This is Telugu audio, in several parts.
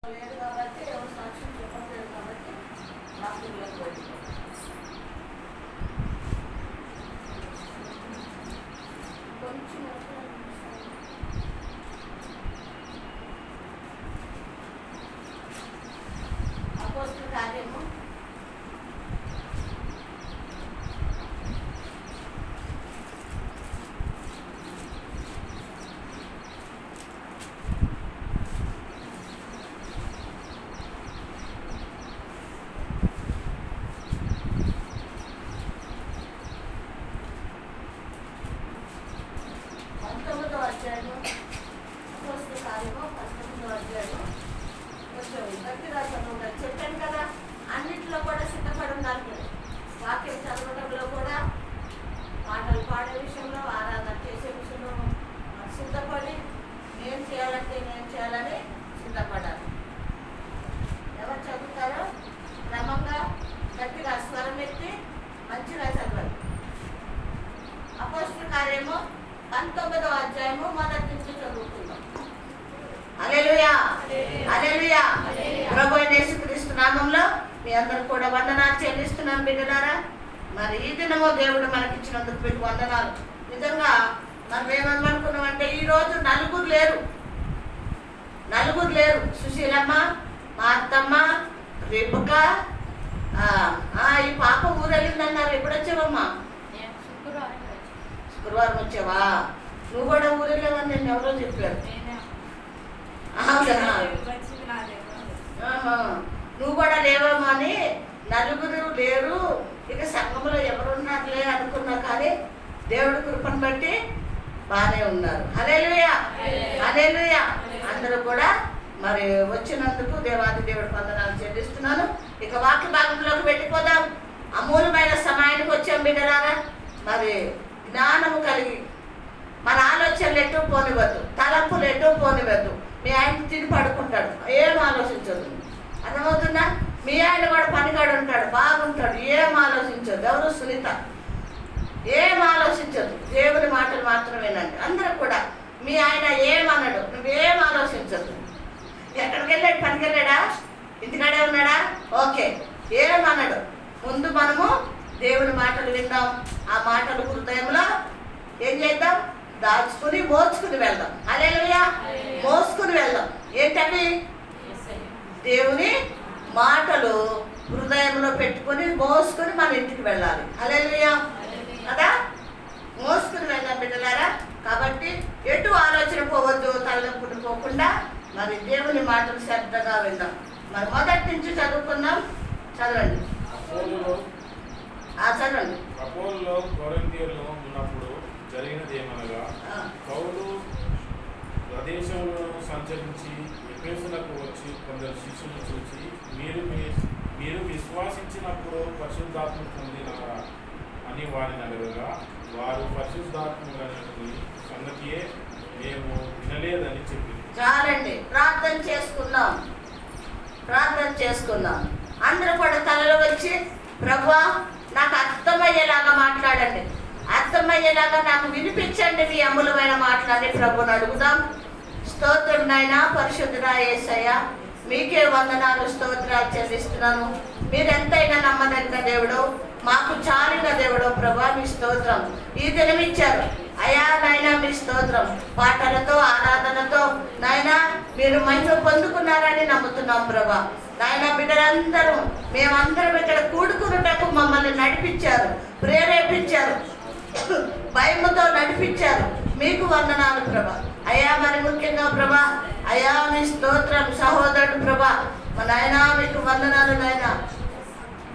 లేదు కాబట్టి ఎవరు సాక్ష్యం చెప్పట్లేదు కాబట్టి వాక్యంలోకి వెళ్ళిపోతాం. కొంచెం అపోస్తలుల కార్యము 19వ అధ్యాయము. అపోస్తలుల కార్యము 19వ అధ్యాయము. కొంచెం గట్టిగా చదువుతారు. చెప్పాను కదా, అన్నింటిలో కూడా సిద్ధపడి ఉండాలి. వాక్యం చదవడంలో కూడా, పాటలు పాడే విషయంలో, ఆరాధన చేసే విషయంలో సిద్ధపడి నేను చేయాలంటే నేను చేయాలని సిద్ధపడాలి. ఎవరు చదువుతారో క్రమంగా గట్టిగా స్వరం ఎత్తి మంచిగా చదవాలి. అపోస్తలుల కార్యము 19వ అధ్యాయము మొదటి నుంచి చదువుకుందాం. హల్లెలూయా, హల్లెలూయా. ప్రభువైన యేసుక్రీస్తు నామములో మీ అందరూ కూడా వందనాలు చెల్లిస్తున్నాను బిడ్డలారా. మరి ఈ దినము దేవుడు మనకిచ్చినందుకు మీకు వందనాలు. నిజంగా మనం ఏమనుకున్నామంటే ఈరోజు నలుగురు లేరు. సుశీలమ్మ, మా అత్తమ్మ, రేపుక, ఈ పాప ఊరెళ్ళిందన్నారు. ఎప్పుడు వచ్చావమ్మా? శుక్రవారం వచ్చావా? నువ్వు కూడా ఊరెళ్ళావని నేను ఎవరో చెప్పారు. నువ్వు కూడా లేవమ్మా అని. నలుగురు లేరు, ఇక సంఘంలో ఎవరున్నారులే అనుకున్నా, కానీ దేవుడి కృపను బట్టి బాగానే ఉన్నారు. హల్లెలూయా, హల్లెలూయా. అందరూ కూడా మరి వచ్చినందుకు దేవాది దేవుడి వందనాలు చెల్లిస్తున్నాను. ఇక వాక్య భాగంలోకి వెళ్ళిపోదాం. అమూలమైన సమయానికి వచ్చాం బిడ్డలారా. మరి జ్ఞానము కలిగి మన ఆలోచనలు ఎటూ పోనివద్దు, తలంపులు ఎటూ పోనివద్దు. మీ ఆయన తిని పడుకుంటాడు, ఏం ఆలోచించదు. అర్థమవుతుందా? మీ ఆయన కూడా పనికాడు ఉంటాడు, బాగుంటాడు, ఏం ఆలోచించదు. ఎవరు? సునీత. ఏం ఆలోచించదు, దేవుని మాటలు మాత్రమేనండి. అందరూ కూడా మీ ఆయన ఏమన్నాడు, నువ్వేం ఆలోచించదు. ఎక్కడికి వెళ్ళాడు? పనికి వెళ్ళాడా? ఇంటికాడే ఉన్నాడా? ఓకే, ఏమన్నాడు. ముందు మనము దేవుని మాటలు విందాం. ఆ మాటలు హృదయంలో ఏం చేద్దాం? దాచుకుని మోసుకుని వెళ్దాం. హల్లెలూయా, మోసుకుని వెళ్దాం. ఏంటవి? దేవుని మాటలు హృదయంలో పెట్టుకొని మోసుకొని మన ఇంటికి వెళ్ళాలి. హల్లెలూయా కదా, మోసుకుని వెళ్దాం బిడ్డలారా. కాబట్టి ఎటు ఆలోచన పోవద్దు, తలనొప్పులు పోకుండా మరి దేవుని మాటలు శ్రద్ధగా విందాం. మరి మొదటి నుంచి చదువుకుందాం. చదవండి, చదవండి. అపోల్లో కొరింథీయుల్లో ఉన్నప్పుడు జరిగినదేమనగా, పౌలు ప్రదేశంలో సంచరించి ఎఫెసునకు వచ్చి కొందరు శిష్యులను చూసి, మీరు విశ్వాసించినప్పుడు పరిశుద్ధాత్మ పొందినారా అని వారిని అడగగా, వారు పరిశుద్ధాత్మ సంగతియే మేము వినలేదని చెప్పింది. చాలండి, ప్రార్థన చేసుకుందాం. అందరూ కూడా తలలో వచ్చి, ప్రభువా నాకు అర్థమయ్యేలాగా మాట్లాడండి, అర్థమయ్యేలాగా నాకు వినిపించండి మీ అమూలమైన మాటలని ప్రభుని అడుగుదాం. స్తోత్రం నాయనా, పరిశుద్ధుడా యేసయ్య, మీకే వందనాలు, స్తోత్రాలు చెల్లిస్తున్నాను. మీరెంతైనా నమ్మదగిన దేవుడు, మాకు చాలిన దేవుడు ప్రభా, మీ స్తోత్రం. ఈ దినం ఇచ్చారు అయా నాయనా, మీ స్తోత్రం. పాటలతో, ఆరాధనతో నాయనా మీరు మహిమ పొందుకున్నారని నమ్ముతున్నాం ప్రభా. నాయన బిడ్డలందరూ మేమందరం ఇక్కడ కూడుకున్నటకు మమ్మల్ని నడిపించారు, ప్రేరేపించారు, భయముతో నడిపించారు. మీకు వందనాలు ప్రభా. అయ్యా మరి ముఖ్యంగా ప్రభా, అయ్యా మీ స్తోత్రం. సహోదరుడు ప్రభా, మా నాయన మీకు వందనాలు. నాయన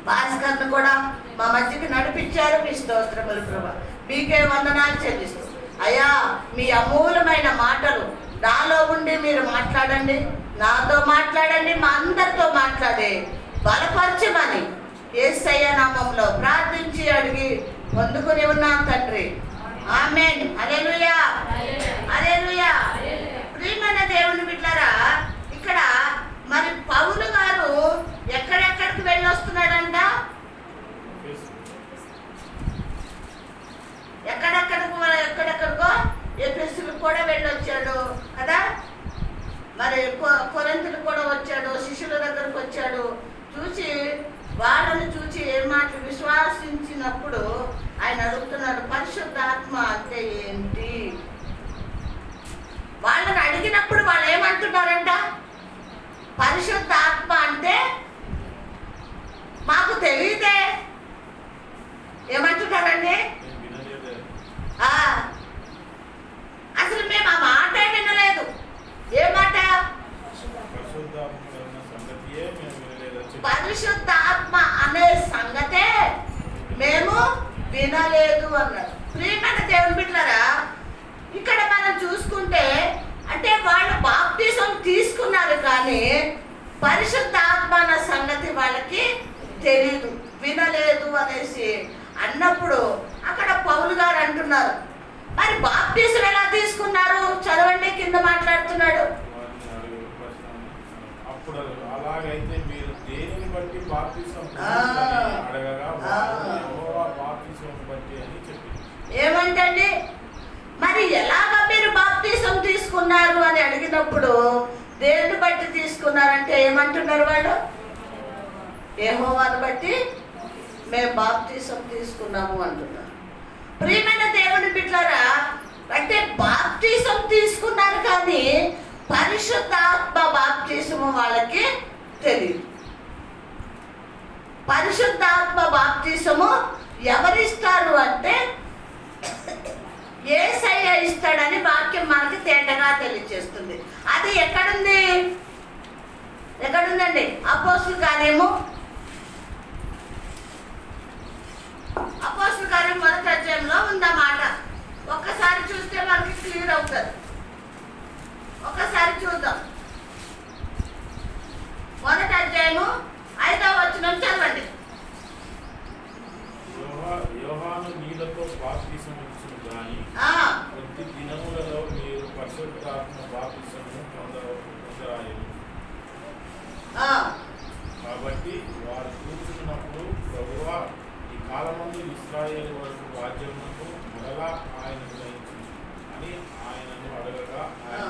భాస్కర్ను కూడా మా మధ్యకి నడిపించారు. మీ స్తోత్రములు ప్రభా, మీకే వందనాలు చెల్లిస్తూ అయ్యా మీ అమూలమైన మాటలు నాలో ఉండి మీరు మాట్లాడండి, నాతో మాట్లాడండి, మా అందరితో మాట్లాడే బలపరచమని యేసయ్య నామములో ప్రార్థించి అడిగి పొందుకుని ఉన్నాం తండ్రి. ఆమేన్. హల్లెలూయా, హల్లెలూయా. ప్రియమైన దేవుని బిడ్డలారా, ఇక్కడ మరి పౌలు గారు ఎక్కడెక్కడికి వెళ్ళొస్తున్నాడంట? ఎక్కడెక్కడికో ఎఫెసుకు కూడా వెళ్ళొచ్చాడు కదా, మరి కొరింథీయులకు కూడా వచ్చాడు, వినలేదు అన్నాడు. ప్రియమైన దేవుని బిడ్డలారా, ఇక్కడ మనం చూసుకుంటే అంటే వాళ్ళు బాప్టిజం తీసుకున్నారు కానీ పరిశుద్ధాత్మ అన్న సంగతి వాళ్ళకి తెలీదు, వినలేదు అనేసి అన్నప్పుడు అక్కడ పౌలు గారు అంటున్నారు, మరి బాప్టిజం ఎలా తీసుకున్నారు? చదవండి, కింద మాట్లాడుతున్నాడు. అప్పుడు అలాగైతే మీరు దేనిని బట్టి బాప్తిసం అడగగా యెహోవా బాప్తిసం బట్టి అని చెప్పింది. ఏమంటండి, మరి ఎలాగా మీరు బాప్తిసం తీసుకున్నారు అని అడిగినప్పుడు దేన్ని బట్టి తీసుకున్నారంటే ఏమంటున్నారు వాళ్ళు? యెహోవాను బట్టి మేము బాప్తిసం తీసుకున్నాము అంటున్నారు. ప్రియమైన దేవుని బిడ్డలారా, అంటే బాప్తిసం తీసుకున్నారు కానీ పరిశుద్ధాత్మ బాప్తిసము వాళ్ళకి తెలియదు. పరిశుద్ధాత్మ బాప్తిసము ఎవరిస్తారు అంటే యేసయ్య ఇస్తాడని వాక్యం మనకి తేటగా తెలియజేస్తుంది. అది ఎక్కడుందండి? అపోస్తుల కార్యము 1వ అధ్యాయంలో ఉందన్నమాట. ఒక్కసారి చూస్తే మనకి క్లియర్ అవుతుంది. ఒకసారి చూద్దాం. 1వ అధ్యాయము 5వ వచనం చదవండి. యోహాను నీళ్లతో బాప్తిసం ఇచ్చును గాని కొద్ది దినములలో మీరు పరిశుద్ధాత్మ బాప్తిసము పొందరాయెను. కాబట్టి వారు కూర్చున్నప్పుడు ప్రభువా ఈ కాలమందు ఇశ్రాయేలు వరకు రాజ్యమునకు మరలా ఆయన గ్రహించింది అని ఆయనను అడగగా ఆయన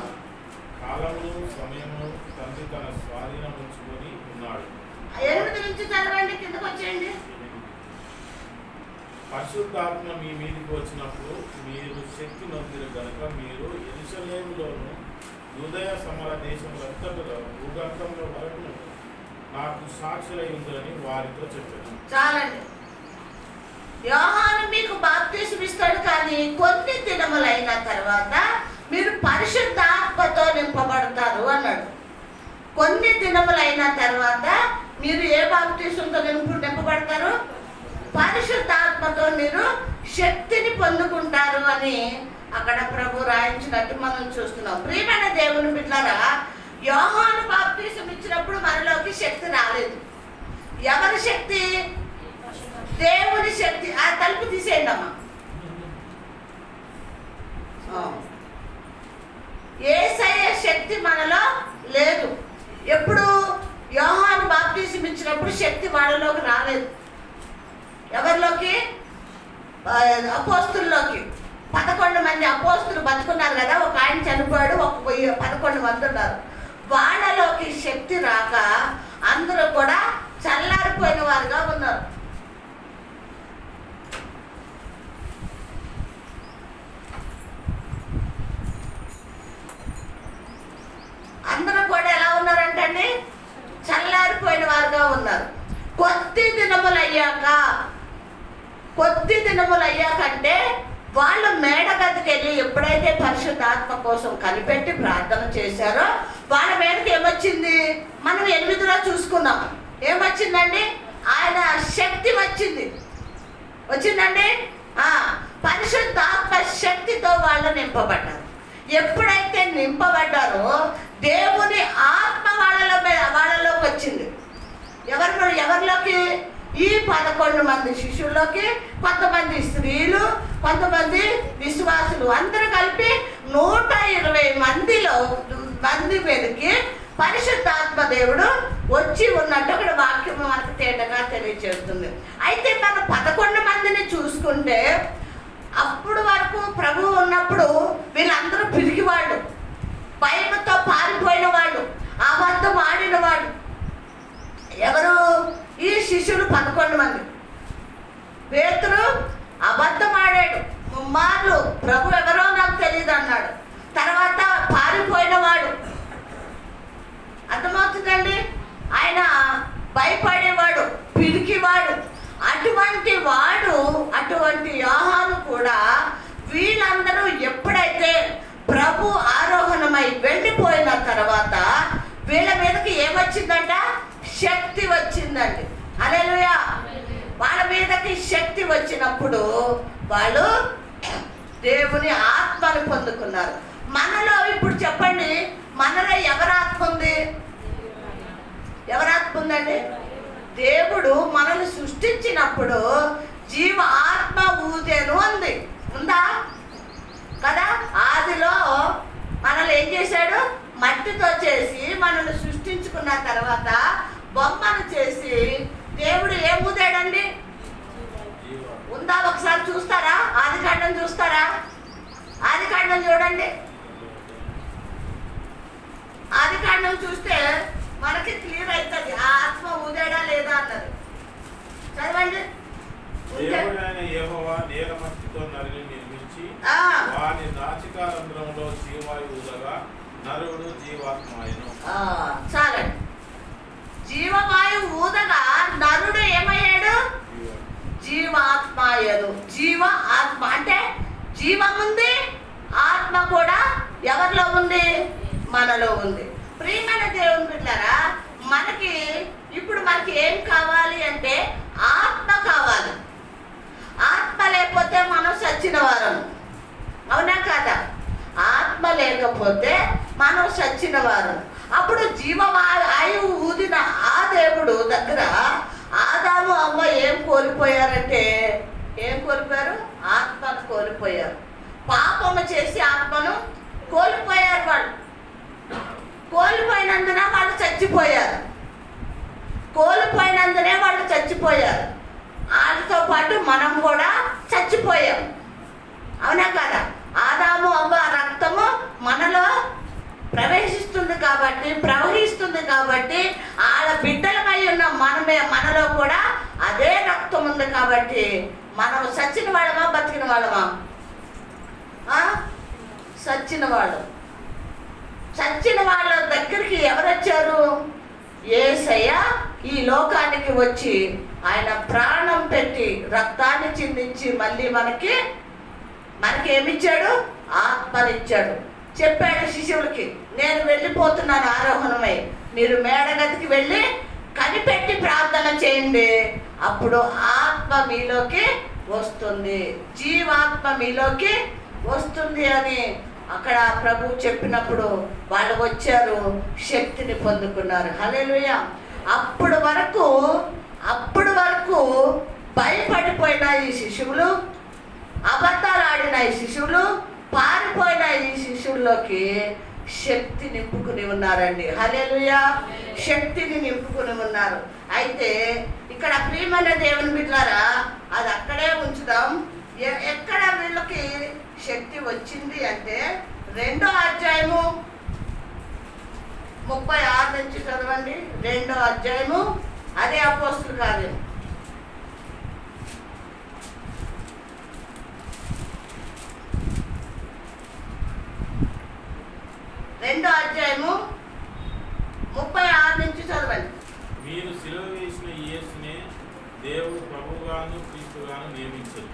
కాలమును సమయమును తండ్రి తన స్వాధీనం ఉంచుకొని ఉన్నాడు. 8 నుంచి చదవండి, కిందకు వచ్చేయండి. పరిశుద్ధాత్మ మీ మీదకి వచ్చినప్పుడు మీరు శక్తి నొందిరు గనుక మీరు యెరూషలేములోను యూదయ సమర దేశములంతటా భూగంధంలో వరకు నాకు సాక్షులై ఉందని వారితో చెప్పాను. చాలండి. యోహాను మీకు బాప్తిసం ఇస్తాడు కానీ కొన్ని దినములైన తర్వాత మీరు పరిశుద్ధాత్మతో నింపబడతారు అన్నాడు. కొన్ని దినములైన తర్వాత మీరు ఏ బాప్తిసంతో నింపబడతారు? పరిశుద్ధాత్మతో మీరు శక్తిని పొందుకుంటారు అని అక్కడ ప్రభు రాయించినట్టు మనం చూస్తున్నాం. ప్రియమైన దేవుని బిడ్డలారా, యోహాను బాప్తిసం ఇచ్చినప్పుడు మనలోకి శక్తి రాలేదు. ఎవరి శక్తి? దేవుని శక్తి. ఆ తలుపు తీసేయండి అమ్మా. యేసయ్య శక్తి మనలో లేదు. ఎప్పుడు యోహాను బాప్తిసం ఇచ్చినప్పుడు శక్తి వాళ్ళలోకి రాలేదు. ఎవరిలోకి? అపోస్తుల్లోకి. 11 మంది అపోస్తులు బతుకున్నారు కదా, ఒక ఆయన చనిపోయాడు, ఒక 11 మంది ఉన్నారు. వాళ్ళలోకి శక్తి రాక అందరూ కూడా చల్లారిపోయిన వారుగా ఉన్నారు. అందరూ కూడా ఎలా ఉన్నారంటే చల్లారిపోయిన వారుగా ఉన్నారు. కొద్ది దినములు అయ్యాకంటే వాళ్ళు మేడగదికి వెళ్ళి ఎప్పుడైతే పరిశుద్ధాత్మ కోసం కనిపెట్టి ప్రార్థన చేశారో వాళ్ళ మీదకి ఏమొచ్చింది? మనం 8లో చూసుకున్నాం. ఏమొచ్చిందండి? ఆయన శక్తి వచ్చిందండి. పరిశుద్ధాత్మ శక్తితో వాళ్ళు నింపబడ్డారు. ఎప్పుడైతే నింపబడ్డారో దేవుని ఆత్మ వాళ్ళలోకి వచ్చింది. ఎవరిలోకి? ఈ 11 మంది శిష్యుల్లోకి, కొంతమంది స్త్రీలు, కొంతమంది విశ్వాసులు, అందరూ కలిపి 120 మంది మీదకి పరిశుద్ధాత్మ దేవుడు వచ్చి ఉన్నట్టు అక్కడ వాక్యం మనకు తేటగా తెలియజేస్తుంది. అయితే మనం 11 మందిని చూసుకుంటే అప్పుడు వరకు ప్రభు ఉన్నప్పుడు వీళ్ళందరూ పిరికివాళ్ళు, భయంతో పారిపోయిన వాళ్ళు, అబద్ధం ఆడిన వాళ్ళు. ఎవరు? ఈ శిష్యులు 11 మంది. పేతురు అబద్ధం ఆడాడు 3 మార్లు, ప్రభు ఎవరో నాకు తెలియదు అన్నాడు. తర్వాత పారిపోయిన వాడు, అర్థమవుతుందండి, ఆయన భయపడేవాడు, పిరికివాడు. అటువంటి యోహాను కూడా వీళ్ళందరూ ఎప్పుడైతే ప్రభు ఆరోహణమై వెళ్ళిపోయిన తర్వాత వీళ్ళ మీదకి ఏమొచ్చిందంట? శక్తి వచ్చిందండి. హల్లెలూయా. వాళ్ళ మీదకి వాళ్ళకి శక్తి వచ్చినప్పుడు వాళ్ళు దేవుని ఆత్మను పొందుకున్నారు. మనలో ఇప్పుడు చెప్పండి, మనలో ఎవరి ఆత్మ ఉంది? ఎవరి ఆత్మ ఉందండి? దేవుడు మనల్ని సృష్టించినప్పుడు జీవ ఆత్మ ఊదేను అంది, ఉందా కదా? ఆదిలో మనల్ని ఏం చేశాడు? మట్టితో చేసి మనల్ని సృష్టించుకున్న తర్వాత బొమ్మను చేసి దేవుడు ఏం ఊదాడండి? ఉందా? ఒకసారి చూస్తారా? ఆదికాండం చూస్తారా? ఆదికాండం చూడండి. ఆదికాండం చూస్తే మనకి క్లియర్ అవుతుంది ఆ ఆత్మ ఊదాడా లేదా అన్నది. చదవండి. దేవుడైన యెహోవా నేలమట్టితో నరుని నిర్మించి వాని నాసికారంధ్రములో జీవాయువు ఊదగా నరుడు జీవాత్మాయను. చాలండి. జీవవాయువు ఊదగా నరుడు ఏమయ్యాడు? జీవాత్మాయను. జీవ ఆత్మ అంటే జీవం ఉంది, ఆత్మ కూడా ఎవరిలో ఉంది? మనలో ఉంది. ప్రియమైన దేవుని బిడ్డలారా, మనకి ఇప్పుడు ఏం కావాలి అంటే ఆత్మ కావాలి. ఆత్మ లేకపోతే మనం చచ్చిన వారం, అవునా కాదా? ఆత్మ లేకపోతే మనం చచ్చిన వారం. అప్పుడు జీవవాయువు ఊదిన ఆ దేవుడు దగ్గర ఆదాము అవ్వ ఏం కోల్పోయారంటే, ఏం కోల్పోయారు? ఆత్మను కోల్పోయారు. పాపము చేసి ఆత్మను కోల్పోయారు. వాళ్ళు కోల్పోయినందున వాళ్ళు చచ్చిపోయారు. కోల్పోయినందునే వాళ్ళు చచ్చిపోయారు. వాళ్ళతో పాటు మనం కూడా చచ్చిపోయాం, అవునా కదా? ఆదాము అవ్వ రక్తము మనలో ప్రవేశిస్తుంది కాబట్టి, ప్రవహిస్తుంది కాబట్టి, ఆడ బిడ్డలమై ఉన్న మనలో కూడా అదే రక్తం ఉంది కాబట్టి మనం చచ్చిన వాళ్ళమా బతికిన వాళ్ళమా? చచ్చిన వాళ్ళు. చచ్చిన వాళ్ళ దగ్గరికి ఎవరు వచ్చారు? యేసయ్య ఈ లోకానికి వచ్చి ఆయన ప్రాణం పెట్టి రక్తాన్ని చిందించి మళ్ళీ మనకి ఏమిచ్చాడు? ఆత్మనిచ్చాడు. చెప్పాడు శిష్యులకి, నేను వెళ్ళిపోతున్నాను ఆరోహణమై, మీరు మేడగదికి వెళ్ళి కనిపెట్టి ప్రార్థన చేయండి, అప్పుడు ఆత్మ మీలోకి వస్తుంది, జీవాత్మ మీలోకి వస్తుంది అని అక్కడ ప్రభు చెప్పినప్పుడు వాళ్ళు వచ్చారు, శక్తిని పొందుకున్నారు. హల్లెలూయా. అప్పుడు వరకు భయపడిపోయిన ఈ శిశువులు, అబద్ధాలు ఆడిన ఈ శిశువులు, పారిపోయిన ఈ శిశువుల్లోకి శక్తి నింపుకుని ఉన్నారండి. హల్లెలూయా. శక్తిని నింపుకుని ఉన్నారు. అయితే ఇక్కడ ప్రియమైన దేవుని బిడ్డలారా, అది అక్కడే ఉంచుదాం. ఎక్కడ వీళ్ళకి శక్తి వచ్చింది అంటే 2వ అధ్యాయము 36 నుంచి చదవండి. 2వ అధ్యాయము, అదే అపోస్తుల కార్యం 2వ అధ్యాయము 36 నుంచి చదవండి. మీరు సిలువ వేసిన యేసునే దేవుడు ప్రభువుగాను క్రీస్తుగాను నియమించారు.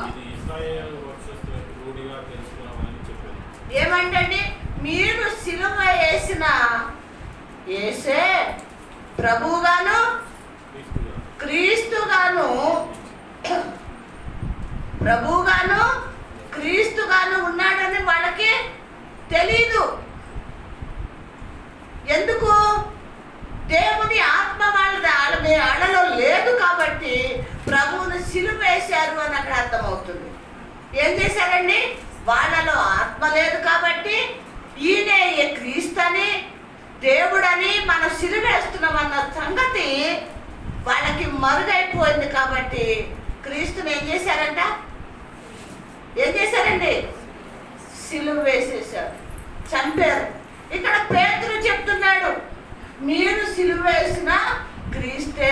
ఇది ఇశ్రాయేలు వంశస్థులకు రూఢిగా తెలుసుకున్నామని చెప్పారు. ఏమంటండి? మీరు సిలువ వేసిన యేసే ప్రభువుగాను క్రీస్తుగాను ఉన్నాడని వాళ్ళకి తెలీదు. ఎందుకు? దేవుని ఆత్మ వాళ్ళలో లేదు కాబట్టి ప్రభువుని సిలువ వేశారు అని అక్కడ అర్థమవుతుంది. ఏం చేశారండి? వాళ్ళలో ఆత్మ లేదు కాబట్టి ఈయనే క్రీస్తని, దేవుడని మనం సిలువ వేస్తున్నామన్న సంగతి వాళ్ళకి మరుగైపోయింది కాబట్టి క్రీస్తుని ఏం చేశారండి? సిలువ వేసేశారు, చంపారు. ఇక్కడ పేతురు చెప్తున్నాడు, మీరు సిలువ వేసిన క్రీస్తే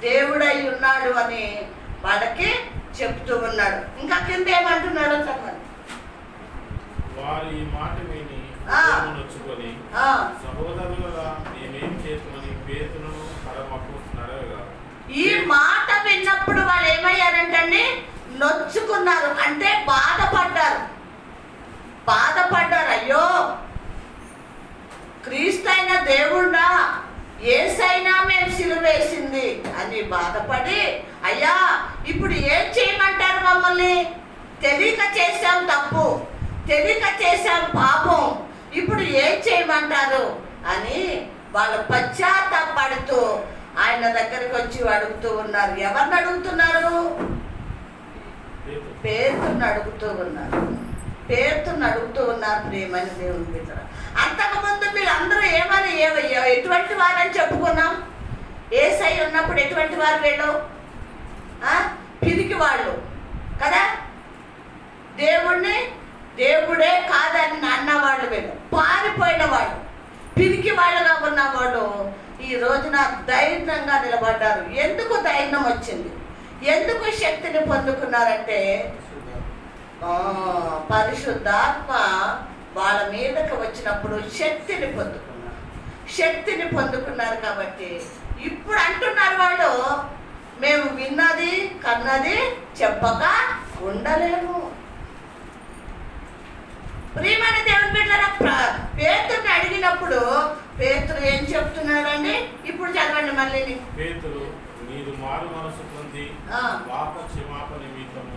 దేవుడై ఉన్నాడు అని వాళ్ళకి చెప్తూ ఉన్నాడు. ఇంకా కింద ఏమంటున్నాడో చెప్పండి. వారు ఈ మాట విని నొచ్చుకొని, సహోదరులారా మేమేం చేస్తామని పేతురును అడగగా, ఈ మాట విన్నప్పుడు వాళ్ళు ఏమయ్యారంటండి? నొచ్చుకున్నారు, అంటే బాధపడ్డారు. అయ్యో క్రీస్తు అయిన దేవుడా ఏసైనా మేము సిలువేసింది అని బాధపడి, అయ్యా ఇప్పుడు ఏం చేయమంటారు మమ్మల్ని? తెలియక చేశాం తప్పు, తెలియక చేశాం పాపం, ఇప్పుడు ఏం చేయమంటారు అని వాళ్ళు పశ్చాత్తాపడుతూ ఆయన దగ్గరికి వచ్చి అడుగుతూ ఉన్నారు. ఎవరిని అడుగుతున్నారు? పేతురుని అడుగుతూ ఉన్నారు. పేతురుని అడుగుతూ ఉన్నారు. ప్రేమని దేవుని బిడ్డ, అంతకుముందు మీరందరూ ఏమని ఎటువంటి వారని చెప్పుకున్నాం? యేసై ఉన్నప్పుడు ఎటువంటి వారు వీళ్ళు? పిరికి వాళ్ళు కదా, దేవుడే కాదని అన్నవాళ్ళు వీళ్ళు, పారిపోయిన వాళ్ళు, పిరికి వాళ్ళగా ఉన్నవాళ్ళు ఈ రోజున ధైర్యంగా నిలబడ్డారు. ఎందుకు ధైర్యం వచ్చింది? ఎందుకు శక్తిని పొందుకున్నారంటే పరిశుద్ధాత్మ వాళ్ళ మీదకి వచ్చినప్పుడు శక్తిని పొందుకున్నారు కాబట్టి ఇప్పుడు అంటున్నారు వాళ్ళు, మేము విన్నది కన్నది చెప్పక ఉండలేము. ప్రియమైన దేవుని బిడ్డలారా, పేతురుని అడిగినప్పుడు పేతురు ఏం చెప్తున్నాడండి? ఇప్పుడు చదవండి మళ్ళీ. పేతురు, నీరు మారు మనసు పొంది పాప క్షమాపణ నిమిత్తము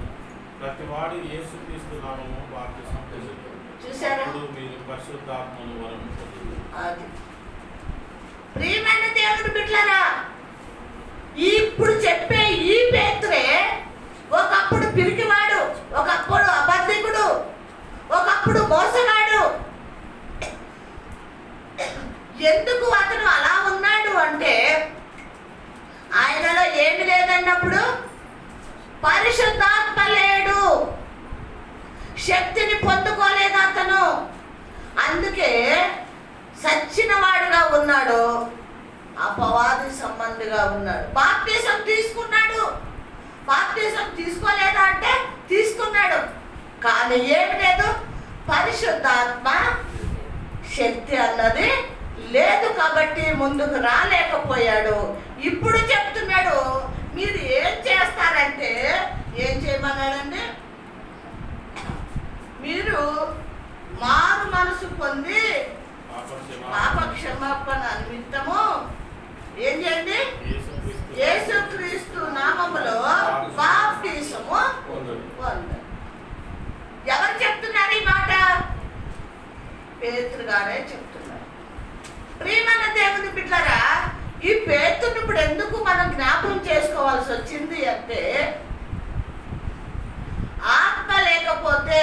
ప్రతివాడు యేసుక్రీస్తు నామమున బాప్తిసం పొందుతారు. చూసారా? మీరు పరిశుద్ధాత్మను వరం పొందుతారు. ప్రియమైన దేవుని బిడ్డలారా, ఇప్పుడు చెప్పే ఈ పేతురే ఒకప్పుడు పిరికివాడు, ఒకప్పుడు అబద్ధికుడు, ఒకప్పుడు మోసగాడు. ఎందుకు అతను అలా ఉన్నాడు అంటే ఆయనలో ఏమి లేదన్నప్పుడు పరిశుద్ధాత్మ లేడు, శక్తిని పొందుకోలేదు అతను. అందుకే సచ్చిన వాడుగా ఉన్నాడు, అపవాది సంబంధిగా ఉన్నాడు. బాప్తిసం తీసుకున్నాడు, బాప్తిసం తీసుకోలేదా అంటే తీసుకున్నాడు, కానీ ఏమి లేదు, పరిశుద్ధాత్మ శక్తి అన్నది లేదు కాబట్టి ముందుకు రాలేకపోయాడు. ఇప్పుడు చెప్తున్నాడు, మీరు ఏం చేస్తారంటే, ఏం చేయమన్నాడండి? మీరు మారు మనసు పొంది పాప క్షమాపణ నిమిత్తము ఏం చేయండి? యేసుక్రీస్తు నామములో బాప్తిసము పొందండి. ఎవరు చెప్తున్నారు ఈ మాట? పేతురు గారే చెప్తున్నారు. ప్రియమైన దేవుని బిడ్డలారా, ఈ పేతురుని ఇప్పుడు ఎందుకు మనం జ్ఞాపకం చేసుకోవాల్సి వచ్చింది అంటే, ఆత్మ లేకపోతే,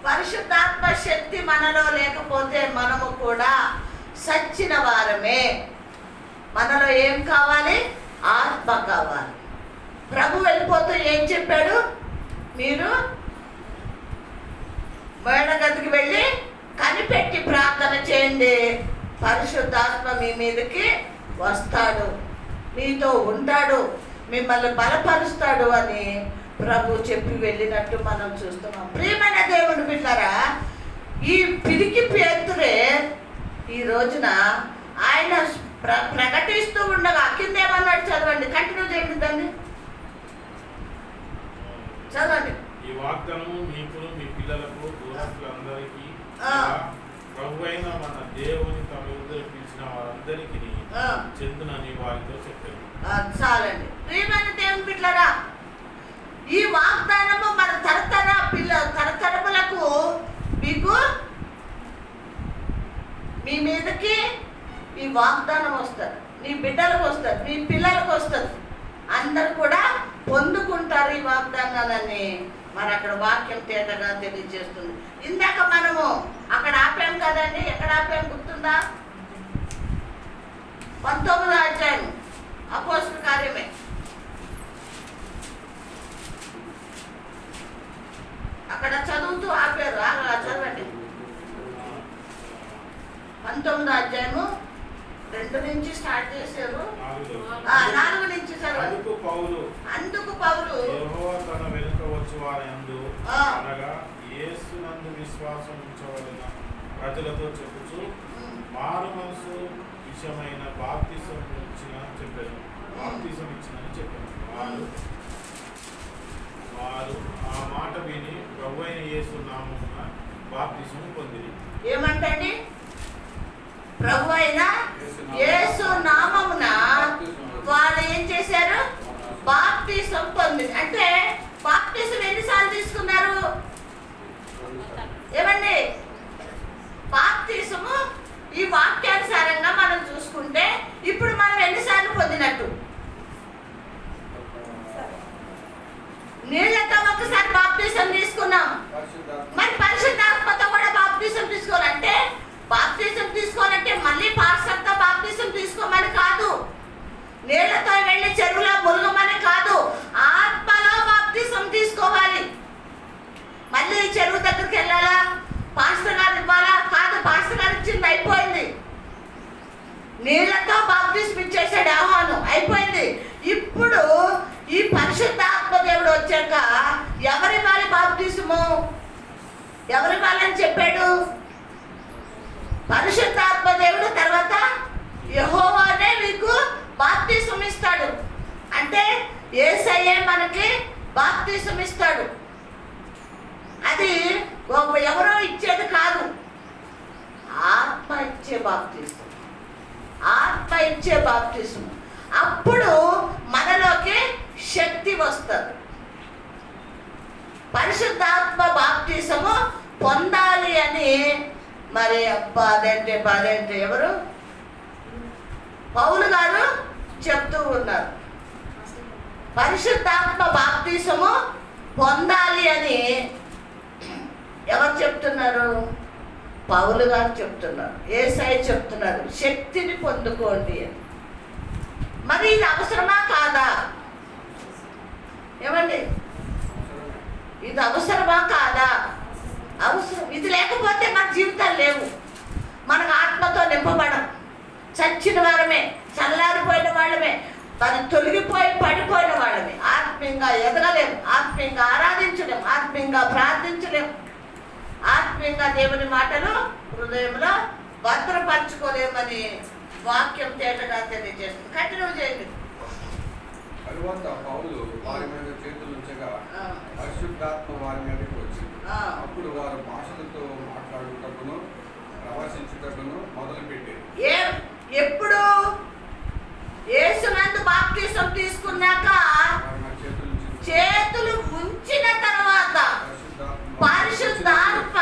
పరిశుద్ధాత్మ శక్తి మనలో లేకపోతే మనము కూడా సచ్చిన వారమే. మనలో ఏం కావాలి? ఆత్మ కావాలి. ప్రభు వెళ్ళిపోతూ ఏం చెప్పాడు? మీరు మేడగదికి వెళ్ళి కనిపెట్టి ప్రార్థన చేయండి, పరిశుద్ధాత్మ మీ మీదకి వస్తాడు, మీతో ఉంటాడు, మిమ్మల్ని బలపరుస్తాడు అని ప్రభు చెప్పి వెళ్ళినట్టు మనం చూస్తున్నాం. ప్రియమైన దేవుని బిడ్డలారా, ఈ పిరికి పేతురే ఈ రోజున ఆయన ప్రకటిస్తూ ఉండగా కింద ఏమన్నాడు? చదవండి, కంటిన్యూ చేయండి దాన్ని, చదవండి. ఈ వాగ్దానము మీకు, మీ పిల్లలకు, దూరస్తులందరికీ, ప్రభువైన మన దేవుని తమ యుద్ధలు పిలిచిన వారందరికీ చెందునని వారితో చెప్పారు. చాలండి. ప్రియమైన దేవుని బిడ్డలారా, ఈ వాగ్దానము మన తరతరములకు మీకు, మీ మీదకి ఈ వాగ్దానం వస్తుంది, మీ బిడ్డలకు వస్తుంది, మీ పిల్లలకు వస్తుంది, అందరు కూడా పొందుకుంటారు ఈ వాగ్దానాన్ని. మరి అక్కడ వాక్యం తేటగా తెలియజేస్తుంది. ఇందాక మనము అక్కడ ఆపాం కదండి, ఎక్కడ ఆపాం గుర్తుందా? 19వ అధ్యాయం అపోస్తల కార్యమే. అక్కడ చదువుతూ ఆపారు, చదవండి. 19వ అధ్యాయము 2 నుంచి స్టార్ట్ చేశారు, 4 నుంచి చదవండి. అందుకు పౌలు యెహోవా తన వెనుక వచ్చి వారందు అనగా యేసునందు విశ్వాసం ఉంచవలెన ప్రజలతో చెప్పుచు మారు మనసు విషయమైన బాప్తిసం ఇచ్చినని చెప్పాను. వారు ఆ మాట విని ప్రభువైన యేసు నామమున బాప్తిసం పొందిరి. ఏమంటండి? ప్రభు అయిన యేసు నామమున వాళ్ళు ఏం చేశారు? బాప్తిసం పొందింది. అంటే బాప్తిసం ఎన్నిసార్లు తీసుకున్నారు? ఏమండి, బాప్తిసము ఈ వాక్యానుసారంగా మనం చూసుకుంటే ఇప్పుడు మనం ఎన్నిసార్లు పొందినట్టు? నీళ్ళతో ఒకసారి బాప్తిసం తీసుకున్నాం. మరి పరిశుద్ధాత్మతో కూడా బాప్తిసం తీసుకోవాలంటే, బాప్తిసం తీసుకోవాలంటే మళ్ళీ పాస్టర్తో బాప్తిసం తీసుకోమని కాదు, నీళ్లతో వెళ్ళి చెరువులో ములుగమని కాదు, ఆత్మలో బాప్తిసం తీసుకోవాలి. మళ్ళీ చెరువు దగ్గరికి వెళ్ళాలా? పాస్టర్ గారు ఇవ్వాలా? కాదు, పాస్టర్ గారు ఇచ్చింది అయిపోయింది. నీళ్లతో బాప్తిసం ఇచ్చేసాడు యోహాను, అయిపోయింది. ఇప్పుడు ఈ పరిశుద్ధాత్మ దేవుడు వచ్చాక ఎవరివ్వాలి బాప్తిసము? ఎవరివ్వాలని చెప్పాడు? పరిశుద్ధాత్మ దేవుడు తర్వాత యెహోవానే మీకు బాప్తిసం ఇస్తాడు. అంటే యేసయ్యే మనకి బాప్తిసం ఇస్తాడు. అది ఎవరో ఇచ్చేది కాదు, ఆత్మ ఇచ్చే బాప్తిసం. ఆత్మ ఇచ్చే బాప్తిసం. అప్పుడు మనలోకి శక్తి వస్తుంది. పరిశుద్ధాత్మ బాప్తిసము పొందాలి అని మరి అదేంటి ఎవరు? పౌలు గారు చెప్తూ ఉన్నారు. పరిశుద్ధాత్మ బాప్తిసము పొందాలి అని ఎవరు చెప్తున్నారు? పౌలు గారు చెప్తున్నారు, యేసయ్య చెప్తున్నారు, శక్తిని పొందుకోండి అని. మరి ఇది అవసరమా కాదా? ఏమండి, ఇది అవసరమా కాదా? అవసరం. ఇది లేకపోతే మన జీవితాలు లేవు. మనకు ఆత్మతో నింపబడం. చచ్చిన వారమే, చల్లారిపోయిన వాళ్ళమే, మరి తొలగిపోయి పడిపోయిన వాళ్ళమే. ఆత్మీయంగా ఎదగలేము, ఆత్మీయంగా ఆరాధించలేము, ఆత్మీయంగా ప్రార్థించలేము, ఆత్మీయంగా దేవుని మాటలు హృదయంలో భద్రపరచుకోలేమని వాక్యం తేటగా తెలియజేస్తుంది. కంటిన్యూ చేయండి. తరువాత పౌలు వారి మీద చేతులు ఉంచగా పరిశుద్ధాత్మ వారి మీదకి వచ్చింది. అప్పుడు వారు భాషలతో మాట్లాడుటకును ప్రవచించుటకును మొదలుపెట్టారు. ఎప్పుడు? యేసునందు బాప్తిసం తీసుకున్నాక చేతులు ఉంచిన తర్వాత పరిశుద్ధాత్మ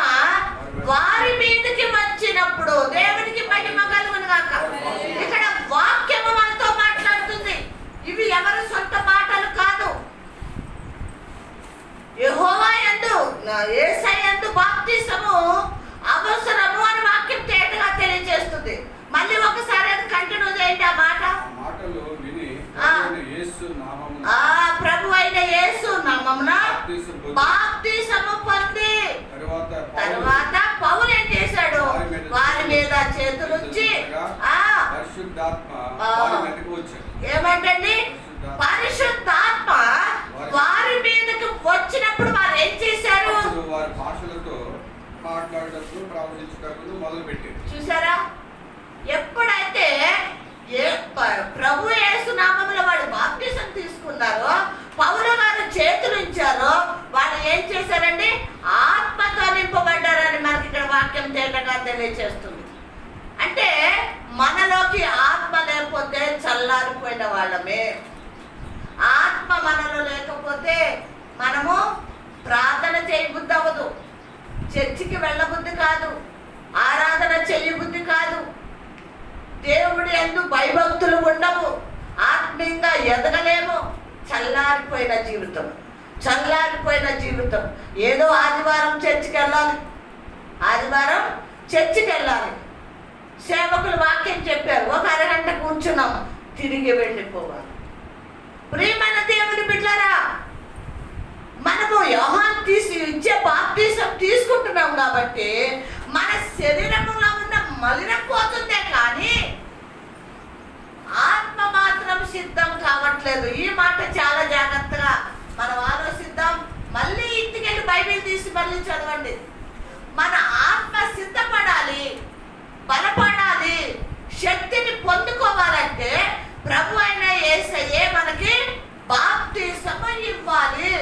వారి మీదకి వచ్చినప్పుడు దేవునికి మహిమ కలుగును గాక. ఇక్కడ వాక్యము మనతో మాట్లాడుతుంది. ఇవి ఎవరి సొంత మాటలు కాదు. యెహోవా యందు యేసయ్య యందు బాప్తిసము అవసరము అని వాక్యం తేటగా తెలియజేస్తుంది. మళ్ళీ ఒకసారి అది కంటిన్యూ చేయండి. ఆ మాటలు విని ప్రభు అయిన యేసు నామమున బాప్తిసము పొంది తరువాత పౌలు ఏం చేశాడు? వారి మీద చేతులుంచి ఏమంటండి? పరిశుద్ధాత్మ వారి మీదకి వచ్చినప్పుడు వారు ఏం చేశారు? వారి భాషలతో మాట్లాడటం ప్రవచించటం మొదలుపెట్టారు. చూసారా? ఎప్పుడైతే ప్రభు యేసు నామములో వాడు బాప్తిసం తీసుకున్నారో, పౌలు గారు చేతులు ఇచ్చారో, వాళ్ళు ఏం చేశారండి? ఆత్మతో నింపబడ్డారని మనకి ఇక్కడ వాక్యం తేటగా తెలియజేస్తుంది. అంటే మనలోకి ఆత్మ లేకపోతే చల్లారిపోయిన వాళ్ళమే. ఆత్మ మనలో లేకపోతే మనము ప్రార్థన చేయబుద్ధి అవ్వదు, చర్చికి వెళ్ళబుద్ధి కాదు, ఆరాధన చేయబుద్ధి కాదు, దేవుడి యందు భయభక్తులు ఉండవు, ఆత్మీయంగా ఎదగలేము. చల్లారిపోయిన జీవితం, చల్లారిపోయిన జీవితం. ఏదో ఆదివారం చర్చికి వెళ్ళాలి, ఆదివారం చర్చికి వెళ్ళాలి, సేవకులు వాక్యం చెప్పారు, ఒక అరగంట కూర్చున్నాం, తిరిగి వెళ్ళిపోవాలి. ప్రియమైన దేవుని బిడ్డలారా, మనము యోహాను ఇచ్చే బాప్తిసం తీసుకుంటున్నాం కాబట్టి మన శరీరంలో ఉన్న మలినం పోతుందే కానీ ఆత్మ మాత్రం సిద్ధం కావట్లేదు. ఈ మాట చాలా జాగ్రత్తగా మనం ఆలోచిద్దాం. మళ్ళీ ఇంటికి వెళ్ళి బైబిల్ తీసి మళ్ళీ చదవండి. మన ఆత్మ సిద్ధపడాలి, బలపడాలి, శక్తిని పొందుకోవాలంటే ప్రభు అయిన యేసయ్యే మనకి బాప్తిసము ఇవ్వాలి.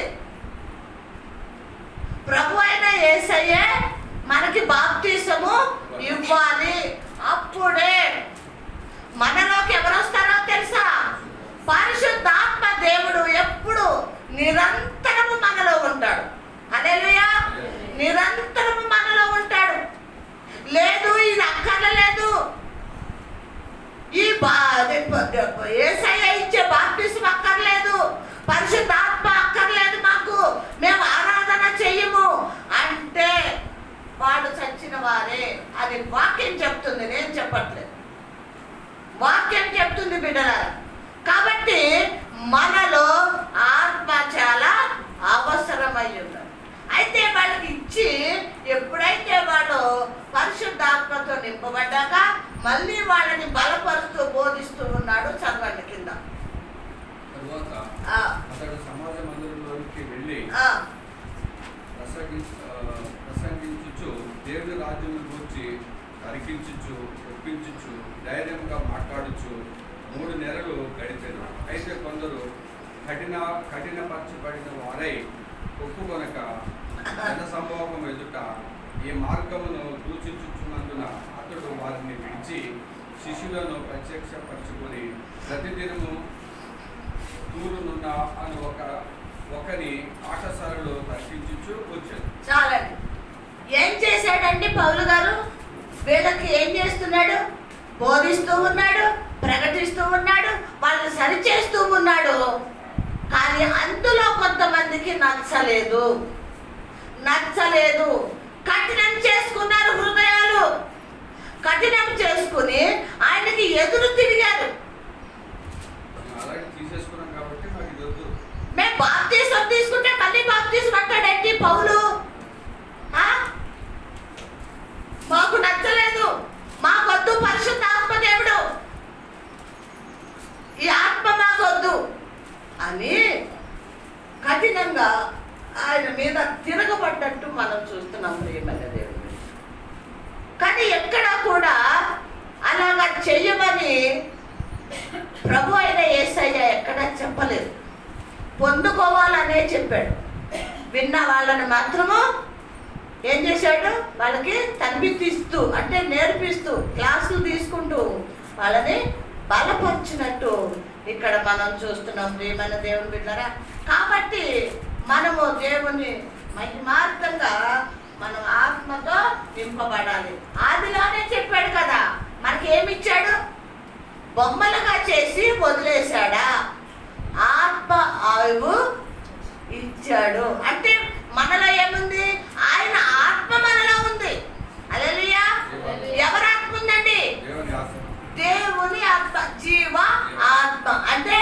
ప్రభు అయిన యేసయ్యే మనకి బాప్తిసము ఇవ్వాలి. అప్పుడే యేసయ్య ఇచ్చే బాప్తిస్మం అక్కర్లేదు, పరిశుద్ధాత్మ అక్కర్లేదు మాకు, మేము ఆరాధన చెయ్యము అంటే వాడు చచ్చిన వారే. అది వాక్యం చెప్తుంది, నేను చెప్పట్లేదు, వాక్యం చెప్తుంది బిడ్డలారా. కాబట్టి మనలో ఆత్మ చాలా అవసరమై ఉన్నది. అయితే వాళ్ళకి ఇచ్చి ఎప్పుడైతే వాళ్ళు పరిశుద్ధాత్మతో నింపబడ్డాక మళ్ళీ వాళ్ళని బలపరుస్తూ బోధిస్తూ ఉన్నాడు. చదవండి కింద. తరువాత అతడు సమాజ మందిరంలోనికి వెళ్ళి ప్రసంగించుచు దేవుని రాజ్యం గురించి తరికించుచు ఒప్పించుచు ధైర్యంగా మాట్లాడుచు 3 నెలలు గడిచెను. అయితే కొందరు కఠినపరచబడిన వారై ఒప్పుకొనక జన సమూహం ఎదుట ఈ మార్గమును దూషించుచున్నందున అతడు వారిని విడిచి శిష్యులను ప్రత్యక్షపరచుకొని ప్రతిదినము తూరునున్న అని ఒకరి ఆటసాలలో తర్కించుచు వచ్చాడు. చాలండి. ఏం చేశాడండి పౌలు గారు? వీళ్ళకి ఏం చేస్తున్నాడు? బోధిస్తూ ఉన్నాడు, ప్రకటిస్తూ ఉన్నాడు, వాళ్ళని సరిచేస్తూ ఉన్నాడు. కానీ అందులో కొంతమందికి నచ్చలేదు. కఠినం చేసుకున్నారు, హృదయాలు కఠినం చేసుకుని ఆయనకి ఎదురు తిరిగారు. అలాగే తీసేసుకున్నాం కాబట్టి మాకు ఇది వద్దు. మేము బాప్తీసం తీసుకుంటే మళ్ళీ బాప్తీసం అంటాడండి పౌలు. మాకు నచ్చలేదు, మాకొద్దు పరిశుద్ధ ఆత్మదేవుడు, ఈ ఆత్మ మాకొద్దు అని కఠినంగా ఆయన మీద తిరగబడ్డట్టు మనం చూస్తున్నాం ప్రియమైన దేవుడు. కానీ ఎక్కడా కూడా అలాగా చెయ్యమని ప్రభు అయిన యేసయ్య ఎక్కడా చెప్పలేదు. పొందుకోవాలనే చెప్పాడు. విన్న వాళ్ళని మాత్రము ఏం చేశాడు? వాళ్ళకి తనిపిస్తూ, అంటే నేర్పిస్తూ, క్లాసులు తీసుకుంటూ వాళ్ళని బలపరిచినట్టు ఇక్కడ మనం చూస్తున్నాం ప్రియమైన దేవుని బిడ్డలారా. కాబట్టి మనము దేవుని మహిమార్థంగా మనం ఆత్మతో నింపబడాలి. ఆదిలోనే చెప్పాడు కదా, మనకి ఏమి ఇచ్చాడు? బొమ్మలుగా చేసి వదిలేశాడా? ఆత్మ ఆయువు ఇచ్చాడు. అంటే మనలో ఏముంది? ఆయన ఆత్మ మనలో ఉంది. హల్లెలూయా. ఎవరి ఆత్మ ఉందండి? దేవుని ఆత్మ, జీవ ఆత్మ. అంటే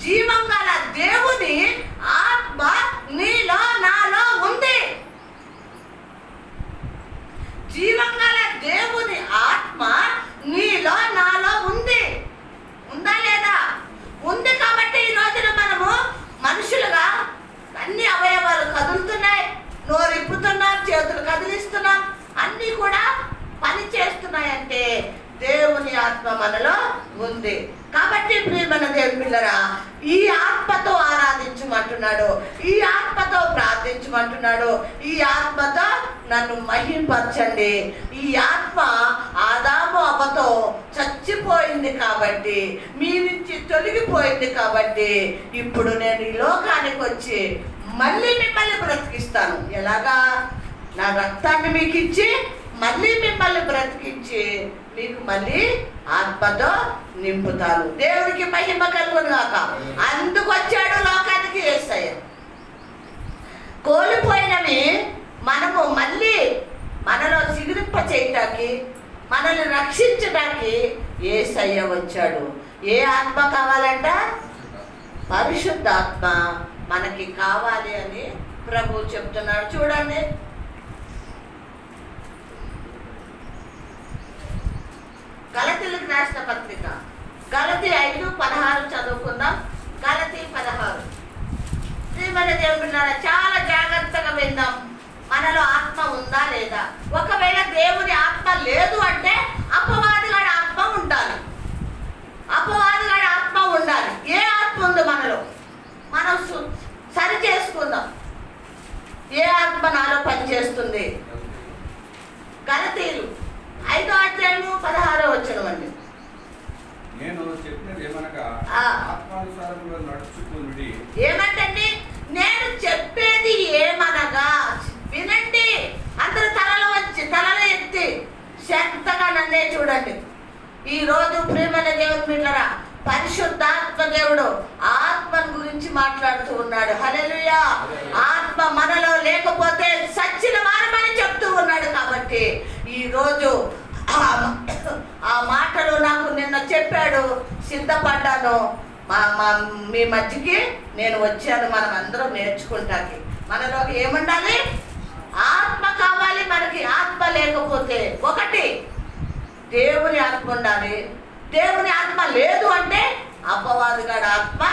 జీవం గల దేవుని ఆత్మ నీలో నాలో ఉంది. జీవం గల దేవుని ఆత్మ నీలో నాలో ఉంది. ఉందా లేదా? ఉంది. కాబట్టి ఈ రోజున మనము మనుషులుగా అన్ని అవయవాలు కదులుతున్నాయి, నోరు ఇప్పుతున్నాం, చేతులు కదిలిస్తున్నాం, అన్నీ కూడా పని చేస్తున్నాయంటే దేవుని ఆత్మ మనలో ఉంది. కాబట్టి ప్రియమైన దేవుని పిల్లరా, ఈ ఆత్మతో ఆరాధించమంటున్నాడు, ఈ ఆత్మతో ప్రార్థించమంటున్నాడు, ఈ ఆత్మతో నన్ను మహింపరచండి. ఈ ఆత్మ ఆదాము అవ్వతో చచ్చిపోయింది కాబట్టి, మీ నుంచి తొలగిపోయింది కాబట్టి, ఇప్పుడు నేను ఈ లోకానికి వచ్చి మళ్ళీ మిమ్మల్ని బ్రతికిస్తాను. ఎలాగా? నా రక్తాన్ని మీకు ఇచ్చి మళ్ళీ మిమ్మల్ని బ్రతికించి మీకు మళ్ళీ ఆత్మతో నింపుతాను. దేవుడికి మహిమ కలుగును గాక. అందుకు వచ్చాడు లోకానికి యేసయ్య. కోల్పోయినవి మనము మళ్ళీ మనలో సిగురింప చేయటానికి, మనల్ని రక్షించడానికి యేసయ్య వచ్చాడు. ఏ ఆత్మ కావాలంట? పరిశుద్ధాత్మ మనకి కావాలి అని ప్రభు చెప్తున్నాడు. చూడండి, గలతీలకు రాసిన పత్రిక గలతీ 5:16 చదువుకుందాం. గలతీ 16. శ్రీమతి దేవుని చాలా జాగ్రత్తగా విందాం. మనలో ఆత్మ ఉందా లేదా? ఒకవేళ దేవుని ఆత్మ లేదు అంటే అపవాదిగాడి ఆత్మ ఉండాలి. అపవాదిగాడి ఆత్మ ఉండాలి. ఏ ఆత్మ ఉంది మనలో? మనం సరి చేసుకుందాం. ఏ ఆత్మ నాలో పనిచేస్తుంది? గలతీలు 5:16 నేను చెప్పినది ఏమనగా ఆత్మానుసారంగా నడుచుకుని. ఏమంటండి? నేను చెప్పేది ఏమనగా, వినండి అందరూ తలలో ఎత్తి శ్రద్ధగా నన్నే చూడండి. ఈరోజు ప్రియమైన దేవుని బిడ్డలారా, పరిశుద్ధాత్మ దేవుడు ఆత్మను గురించి మాట్లాడుతూ ఉన్నాడు. హల్లెలూయా. ఆత్మ మనలో లేకపోతే సచ్చిన వారమని చెప్తూ ఉన్నాడు. కాబట్టి ఈరోజు ఆ మాటలు నాకు నిన్న చెప్పాడు, సిద్ధపడ్డాను. మీ మధ్యకి నేను వచ్చాను. మనం అందరం నేర్చుకుంటాకి. మనలోకి ఏముండాలి? ఆత్మ కావాలి మనకి. ఆత్మ లేకపోతే ఒకటి దేవుని ఆత్మ ఉండాలి. దేవుని ఆత్మ లేదు అంటే అపవాదిగాడి ఆత్మ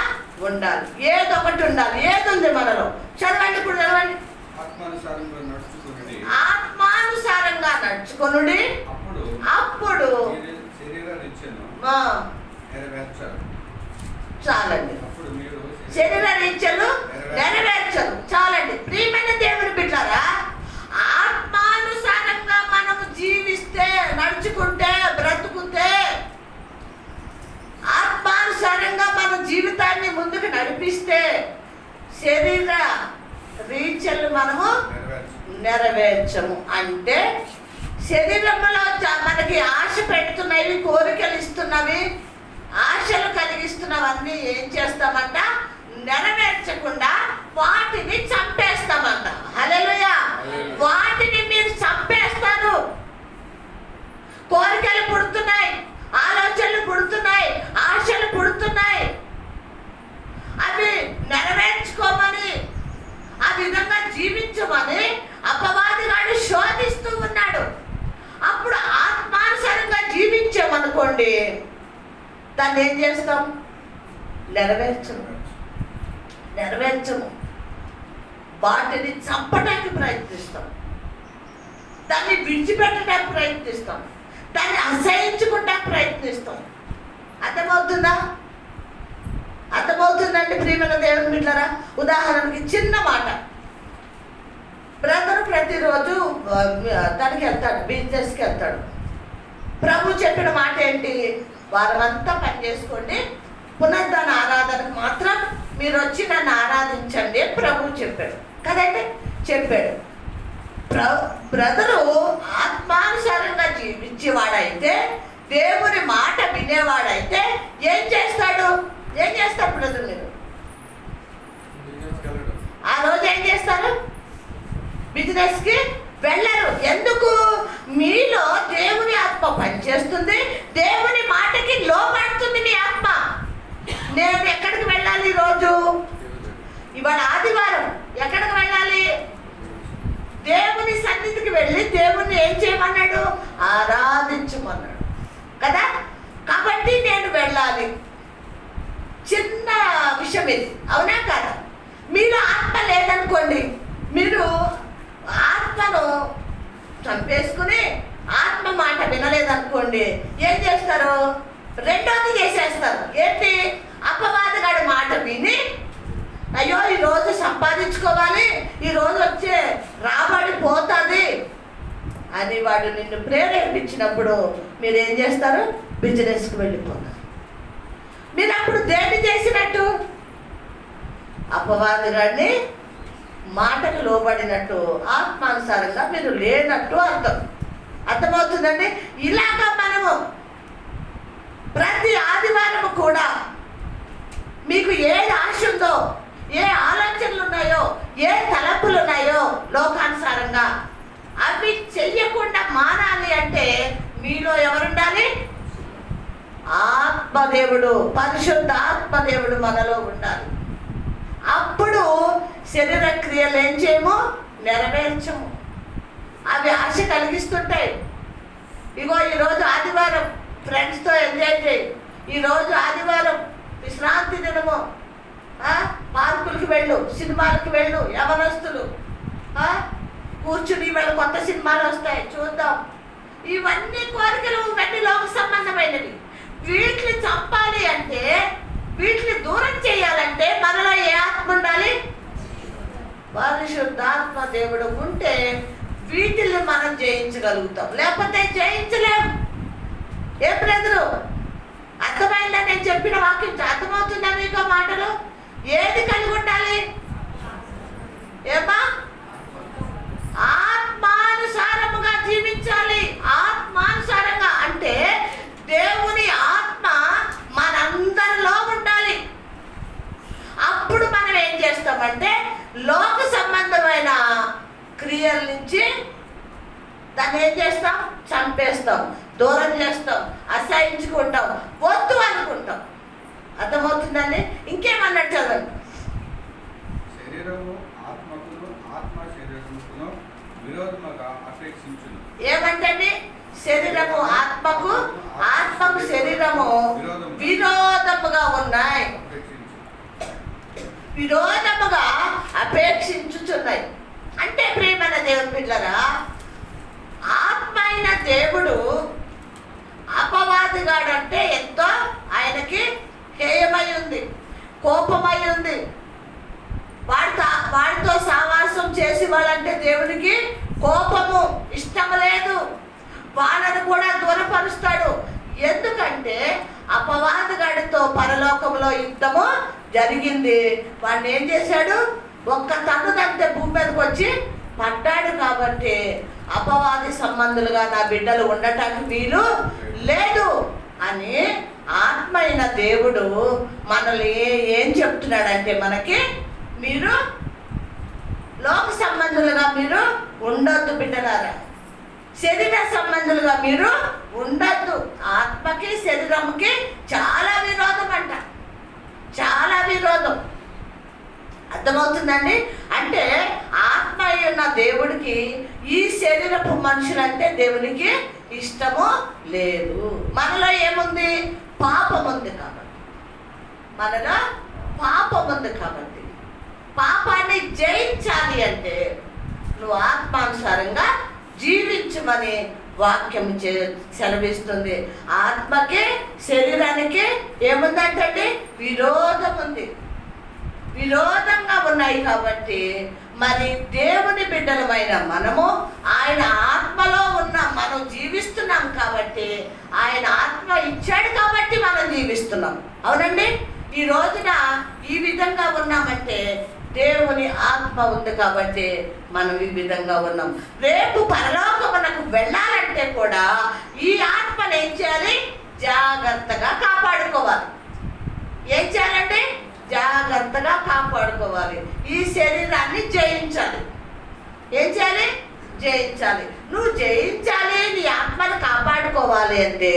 ఉండాలి. ఏదొకటి ఉండాలి. ఏది ఉంది మనలో? చదవండి, ఇప్పుడు చదవండి. ఆత్మానుసారంగా నడుచుకొనుడి. అప్పుడు చాలండి. శరీర రీత్యలు నెరవేర్చరు. చాలండి. ప్రియమైన దేవుని బిడ్డలారా, ఆత్మానుసారంగా మనము జీవిస్తే, నడుచుకుంటే, బ్రతుకుతే, ఆత్మానుసారంగా మన జీవితాన్ని ముందుకు నడిపిస్తే శరీర రీత్యలు మనము నెరవేర్చము. అంటే శరీరంలో మనకి ఆశ పెడుతున్నవి, కోరికలు ఇస్తున్నవి, ఆశలు కలిగిస్తున్నవన్నీ ఏం చేస్తామంట? నెరవేర్చకుండా వాటిని చంపేస్తామంట. హల్లెలూయా. వాటిని మీరు చంపేస్తారు. కోరికలు పుడుతున్నాయి, ఆలోచనలు పుడుతున్నాయి, ఆశలు పుడుతున్నాయి. అవి నెరవేర్చుకోమని, ఆ విధంగా జీవించమని అపవాదిగాడు శోధిస్తూ ఉన్నాడు. అప్పుడు ఆత్మానుసారంగా జీవించామనుకోండి, దాన్ని ఏం చేస్తాం? నెరవేర్చము. వాటిని చంపడానికి ప్రయత్నిస్తాం, దాన్ని విడిచిపెట్టడానికి ప్రయత్నిస్తాం, దాన్ని అసహించుకుంటానికి ప్రయత్నిస్తాం. అర్థమవుతుందండి ప్రియమైన దేవుని బిడ్డలారా? ఉదాహరణకి చిన్న మాట. బ్రదర్ ప్రతిరోజు తనకి వెళ్తాడు, బిజినెస్కి వెళ్తాడు. ప్రభు చెప్పిన మాట ఏంటి? వారమంతా పని చేసుకోండి, పునరుద్ధాన ఆరాధనకు మాత్రం మీరు వచ్చి నన్ను ఆరాధించండి ప్రభు చెప్పాడు కదండి. చెప్పాడు. బ్రదరు ఆత్మానుసారంగా జీవించేవాడైతే, దేవుని మాట వినేవాడైతే ఏం చేస్తాడు బ్రదర్? మీరు ఆ రోజు ఏం చేస్తారు? బిజినెస్కి వెళ్ళరు. ఎందుకు? మీలో దేవుని ఆత్మ పనిచేస్తుంది, దేవుని మాటకి లోబడుతుంది మీ ఆత్మ. నేను ఎక్కడికి వెళ్ళాలి ఈరోజు? ఇవాళ ఆదివారం. ఎక్కడికి వెళ్ళాలి? దేవుని సన్నిధికి వెళ్ళి దేవుణ్ణి ఏం చేయమన్నాడు? ఆరాధించమన్నాడు కదా. కాబట్టి నేను వెళ్ళాలి. చిన్న విషయం ఇది, అవునా కదా? మీలో ఆత్మ లేదనుకోండి, మీరు ఆత్మను చంపేసుకుని ఆత్మ మాట వినలేదనుకోండి, ఏం చేస్తారు? రెండోది చేసేస్తారు. ఏంటి? అపవాదిగాడి మాట విని, అయ్యో ఈరోజు సంపాదించుకోవాలి, ఈరోజు వచ్చే రాబడి పోతుంది అని వాడు నిన్ను ప్రేరేపించినప్పుడు మీరు ఏం చేస్తారు? బిజినెస్కి వెళ్ళిపోతారు. మీరు అప్పుడు దేన్ని చేసినట్టు? అపవాదిగాడిని మాటకు లోబడినట్టు, ఆత్మానుసారంగా మీరు లేనట్టు అర్థమవుతుందండి. ఇలాగా మనము ప్రతి ఆదివారం కూడా మీకు ఏ ఆశ ఉందో, ఏ ఆలోచనలు ఉన్నాయో, ఏ తలపులు ఉన్నాయో లోకానుసారంగా అవి చెయ్యకుండా మానాలి అంటే మీలో ఎవరుండాలి? ఆత్మదేవుడు, పరిశుద్ధ ఆత్మదేవుడు మనలో ఉండాలి. అప్పుడు శరీర క్రియలు ఏం చేయము? నెరవేర్చము. అవి ఆశ కలిగిస్తుంటాయి. ఇగో ఈరోజు ఆదివారం ఫ్రెండ్స్తో ఎంజాయ్ చేయి, ఈరోజు ఆదివారం విశ్రాంతి దినము, పార్కులకి వెళ్ళు, సినిమాలకి వెళ్ళు, యవనస్తులు కూర్చుని వీళ్ళు కొత్త సినిమాలు వస్తాయి చూద్దాం. ఇవన్నీ కోరికలు, ఇవన్నీ లోక సంబంధమైనవి. వీటిని చంపాలి అంటే, వీటిని దూరం చేయాలంటే మనలో ఏ ఆత్మ ఉండాలి? పరిశుద్ధాత్మ దేవుడు ఉంటే వీటిని మనం జయించగలుగుతాం, లేకపోతే జయించలేము. ఏ బ్రదరు, అర్థమైందా నేను చెప్పిన వాక్యం? అర్థమవుతుందా మీకు మాటలు? ఏది కలిగి ఉండాలి? ఏమా? ఆత్మానుసారముగా జీవించాలి. ఆత్మానుసారంగా అంటే దేవుని ఆత్మ మనందరి చేస్తామంటే లోక సంబంధమైన క్రియల నుంచి దాన్ని ఏం చేస్తాం? చంపేస్తాం, దూరం చేస్తాం, అసహించుకుంటాం, వద్దు అనుకుంటాం. అర్థమవుతుందండి? ఇంకేమన్నట్టు చదవండి. శరీరము ఆత్మకును, ఆత్మ శరీరముకును విరోధముగా అపేక్షించును. ఏమంటండి? శరీరము ఆత్మకు, ఆత్మకు శరీరము విరోధముగా ఉన్నాయి, విరోధముగా అపేక్షించుచున్నాయి. అంటే ప్రియమైన దేవుని బిడ్డలారా, ఆత్మ అయిన దేవుడు అపవాదిగాడంటే ఎంతో ఆయనకి హేయమై ఉంది, కోపమై ఉంది. వాడితో సావాసం చేసి వాళ్ళంటే దేవునికి కోపము, ఇష్టం లేదు. వాళ్ళను కూడా దూరపరుస్తాడు. ఎందుకంటే అపవాదిగాడితో పరలోకంలో యుద్ధము జరిగింది. వాడిని ఏం చేశాడు? ఒక్క తన్నుదంతే భూమి మీదకి వచ్చి పడ్డాడు. కాబట్టి అపవాది సంబంధులుగా నా బిడ్డలు ఉండటానికి వీలు లేదు అని ఆత్మ అయిన దేవుడు మనల్ని ఏం చెప్తున్నాడంటే, మనకి మీరు లోక సంబంధులుగా మీరు ఉండొద్దు బిడ్డలారా, శరీర సంబంధులుగా మీరు ఉండొద్దు. ఆత్మకి శరీరంకి చాలా విరోధం అంట, చాలా విరోధం. అర్థమవుతుందండి? అంటే ఆత్మ ఉన్న దేవుడికి ఈ శరీరపు మనుషులంటే దేవునికి ఇష్టము లేదు. మనలో ఏముంది? పాపం ఉంది. కాబట్టి మనలో పాపం ఉంది. కాబట్టి పాపాన్ని జయించాలి అంటే నువ్వు ఆత్మానుసారంగా జీవించమని వాక్యం సెలవిస్తుంది. ఆత్మకి శరీరానికి ఏముందంటే విరోధం ఉంది, విరోధంగా ఉన్నాయి. కాబట్టి మరి దేవుని బిడ్డలమైన మనము ఆయన ఆత్మలో మనం జీవిస్తున్నాం. కాబట్టి ఆయన ఆత్మ ఇచ్చాడు కాబట్టి మనం జీవిస్తున్నాం. అవునండి? ఈ రోజున ఈ విధంగా ఉన్నామంటే దేవుని ఆత్మ ఉంది కాబట్టి మనం ఈ విధంగా ఉన్నాం. రేపు పరలోకమునకు వెళ్ళాలంటే కూడా ఈ ఆత్మను ఏం చేయాలి? జాగ్రత్తగా కాపాడుకోవాలి. ఏం చేయాలంటే జాగ్రత్తగా కాపాడుకోవాలి. ఈ శరీరాన్ని జయించాలి. ఏం చేయాలి? జయించాలి. నువ్వు జయించాలి, నీ ఆత్మను కాపాడుకోవాలి అంటే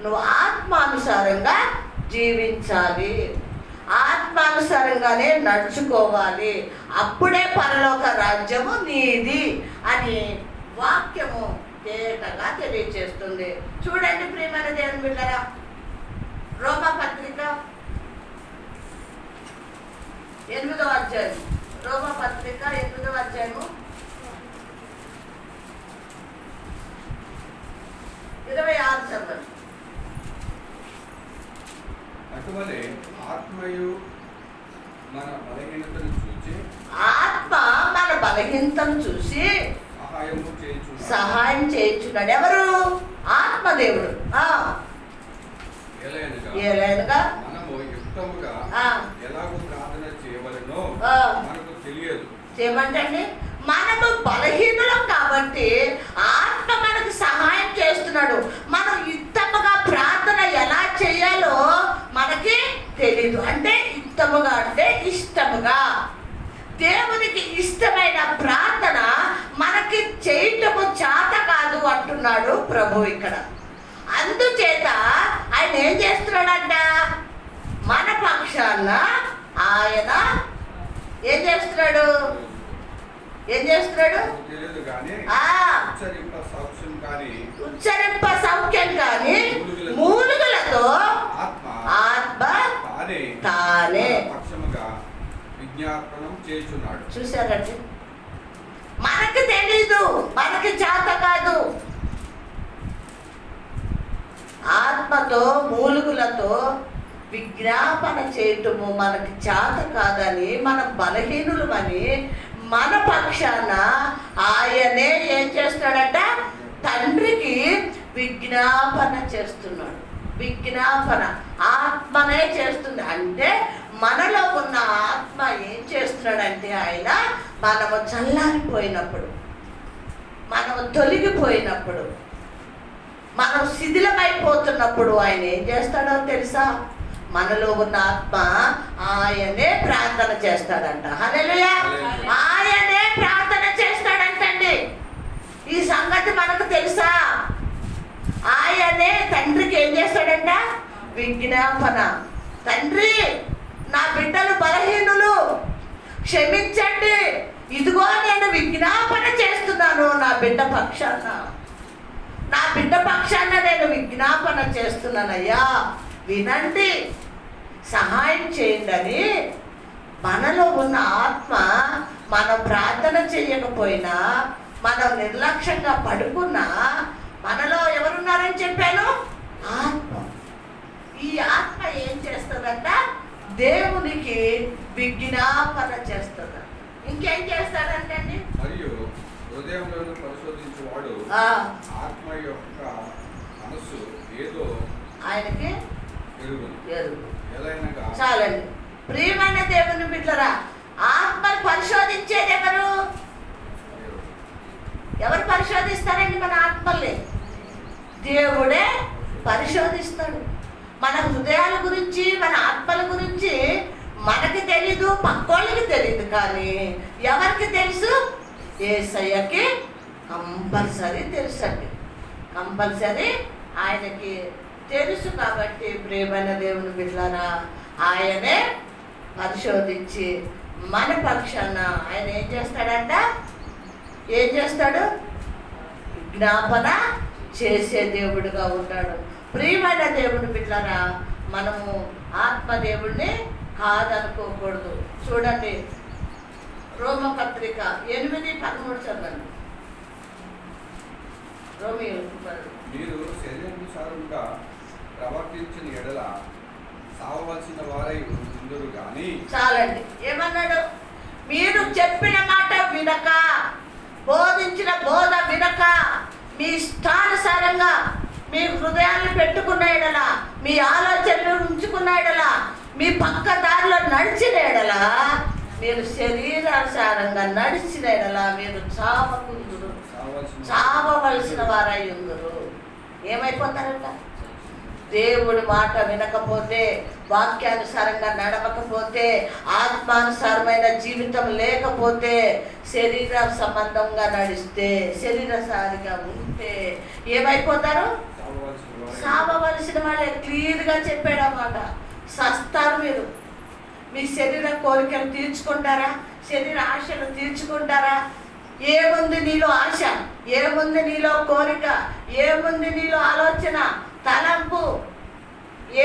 నువ్వు ఆత్మానుసారంగా జీవించాలి, ఆత్మానుసారంగానే నడుచుకోవాలి. అప్పుడే పరలోక రాజ్యము నీది అని వాక్యము తేటగా తెలియజేస్తుంది. చూడండి ప్రియమైన దేవుని బిడ్డలారా, రోమా పత్రిక 8వ అధ్యాయం, రోమా పత్రిక 8వ అధ్యాయము 26 చదవండి. అటువలే ఆత్మయు మన బలహీనతను చూసి, ఆత్మ మన బలహీనతను చూసి సహాయం చేయించున్నాడు. ఎవరు? ఆత్మదేవుడు. ఏలైనగా మనము యుక్తముగా ఎలాగో ప్రార్థన చేయవలెనో మనకు తెలియదు. చేయమంటండి, మనము బలహీనులం కాబట్టి ఆత్మ మనకు సహాయం చేస్తున్నాడు. మనం యుక్తముగా ప్రార్థన ఎలా చేయాలో మనకి తెలీదు. అంటే యుక్తముగా అంటే ఇష్టముగా, దేవునికి ఇష్టమైన ప్రార్థన మనకి చేయటము చేత కాదు అంటున్నాడు ప్రభు ఇక్కడ. అందుచేత ఆయన ఏం చేస్తున్నాడంట? మన పక్షాన ఆయన ఏం చేస్తున్నాడు? ఏం చేస్తున్నాడు? ఉచ్చరింప సౌఖ్యం కానీ మూలుగులతో ఆత్మ తానే విజ్ఞాపనం చేస్తున్నాడు. చూసారండి, మనకు తెలీదు, మనకి చేత కాదు. ఆత్మతో మూలుగులతో విజ్ఞాపన చేయటము మనకి చేత కాదని, మనం బలహీనులమని మన పక్షాన ఆయనే ఏం చేస్తాడట? తండ్రికి విజ్ఞాపన చేస్తున్నాడు. విజ్ఞాపన ఆత్మనే చేస్తుంది. అంటే మనలో ఉన్న ఆత్మ ఏం చేస్తున్నాడంటే ఆయన మనము చల్లారిపోయినప్పుడు, మనము తొలగిపోయినప్పుడు, మనం శిథిలమైపోతున్నప్పుడు ఆయన ఏం చేస్తాడో తెలుసా? మనలో ఉన్న ఆత్మ ఆయనే ప్రార్థన చేస్తాడంట. హల్లెలూయా. ఆయనే ప్రార్థన చేస్తాడంటండి. ఈ సంగతి మనకు తెలుసా? ఆయనే తండ్రికి ఏం చేస్తాడంట? విజ్ఞాపన. తండ్రి, నా బిడ్డలు బలహీనులు, క్షమించండి, ఇదిగో నేను విజ్ఞాపన చేస్తున్నాను. నా బిడ్డ పక్షాన నేను విజ్ఞాపన చేస్తున్నానయ్యా, వినండి, సహాయం చేయండి అని మనలో ఉన్న ఆత్మ మనం ప్రార్థన చేయకపోయినా, మనం నిర్లక్ష్యంగా పడుకున్నా, మనలో ఎవరున్నారని చెప్పాను? ఆత్మ. ఈ ఆత్మ ఏం చేస్తుందంట? దేవునికి విజ్ఞాపన చేస్తుంది. ఇంకేం చేస్తాడంటండి? మరియు హృదయంలో పరిశోధించేవాడు ఆత్మ యొక్క మనస్సు ఏదో ఆయనకి ఎరుగు. చాలండి. ప్రియమైన దేవుని బిడ్డలారా, ఆత్మను పరిశోధించేది ఎవరు? ఎవరు పరిశోధిస్తారండి మన ఆత్మల్ని? దేవుడే పరిశోధిస్తాడు. మన హృదయాల గురించి, మన ఆత్మల గురించి మనకి తెలీదు, పక్కోళ్ళకి తెలీదు. కానీ ఎవరికి తెలుసు? యేసయ్యకి కంపల్సరీ తెలుసండి. కంపల్సరీ ఆయనకి తెలుసు. కాబట్టి ప్రియమైన దేవుని బిడ్డలారా, ఆయనే పరిశోధించి మన పక్షాన ఆయన ఏం చేస్తాడంట? ఏం చేస్తాడు? విజ్ఞాపన చేసే దేవుడుగా ఉంటాడు. ప్రియమైన దేవుని బిడ్డలారా, మనము ఆత్మదేవుడిని కాదనుకోకూడదు. చూడండి, రోమపత్రిక 8:13 చదవండి. మీరు శరీరానుసారంగా ప్రవర్తించిన ఎడల సావవలసిన వారై ఉందరు కానీ. చాలండి. ఏమన్నాడు? మీరు చెప్పిన మాట వినక, బోధించిన బోధ వినక, మీ ఇష్టానుసారంగా మీ హృదయాన్ని పెట్టుకున్న ఎడల, మీ ఆలోచనలు ఉంచుకున్న ఎడల, మీ పక్క దారిలో నడిచిన ఎడల, మీరు శరీరానుసారంగా నడిచిన ఎడల మీరు చావవలసిన వారై ఉందరు. ఏమైపోతారంట? దేవుడి మాట వినకపోతే, వాక్యానుసారంగా నడవకపోతే, ఆత్మానుసారమైన జీవితం లేకపోతే, శరీర సంబంధంగా నడిస్తే, శరీరసారిగా ఉంటే ఏమైపోతారు? సావవలసిన వాళ్ళే. క్లియర్గా చెప్పాడు అన్నమాట. సస్తారు మీరు. మీ శరీర కోరికలు తీర్చుకుంటారా? శరీర ఆశలు తీర్చుకుంటారా? ఏముంది నీలో ఆశ? ఏముంది నీలో కోరిక? ఏముంది నీలో ఆలోచన, తలంపు?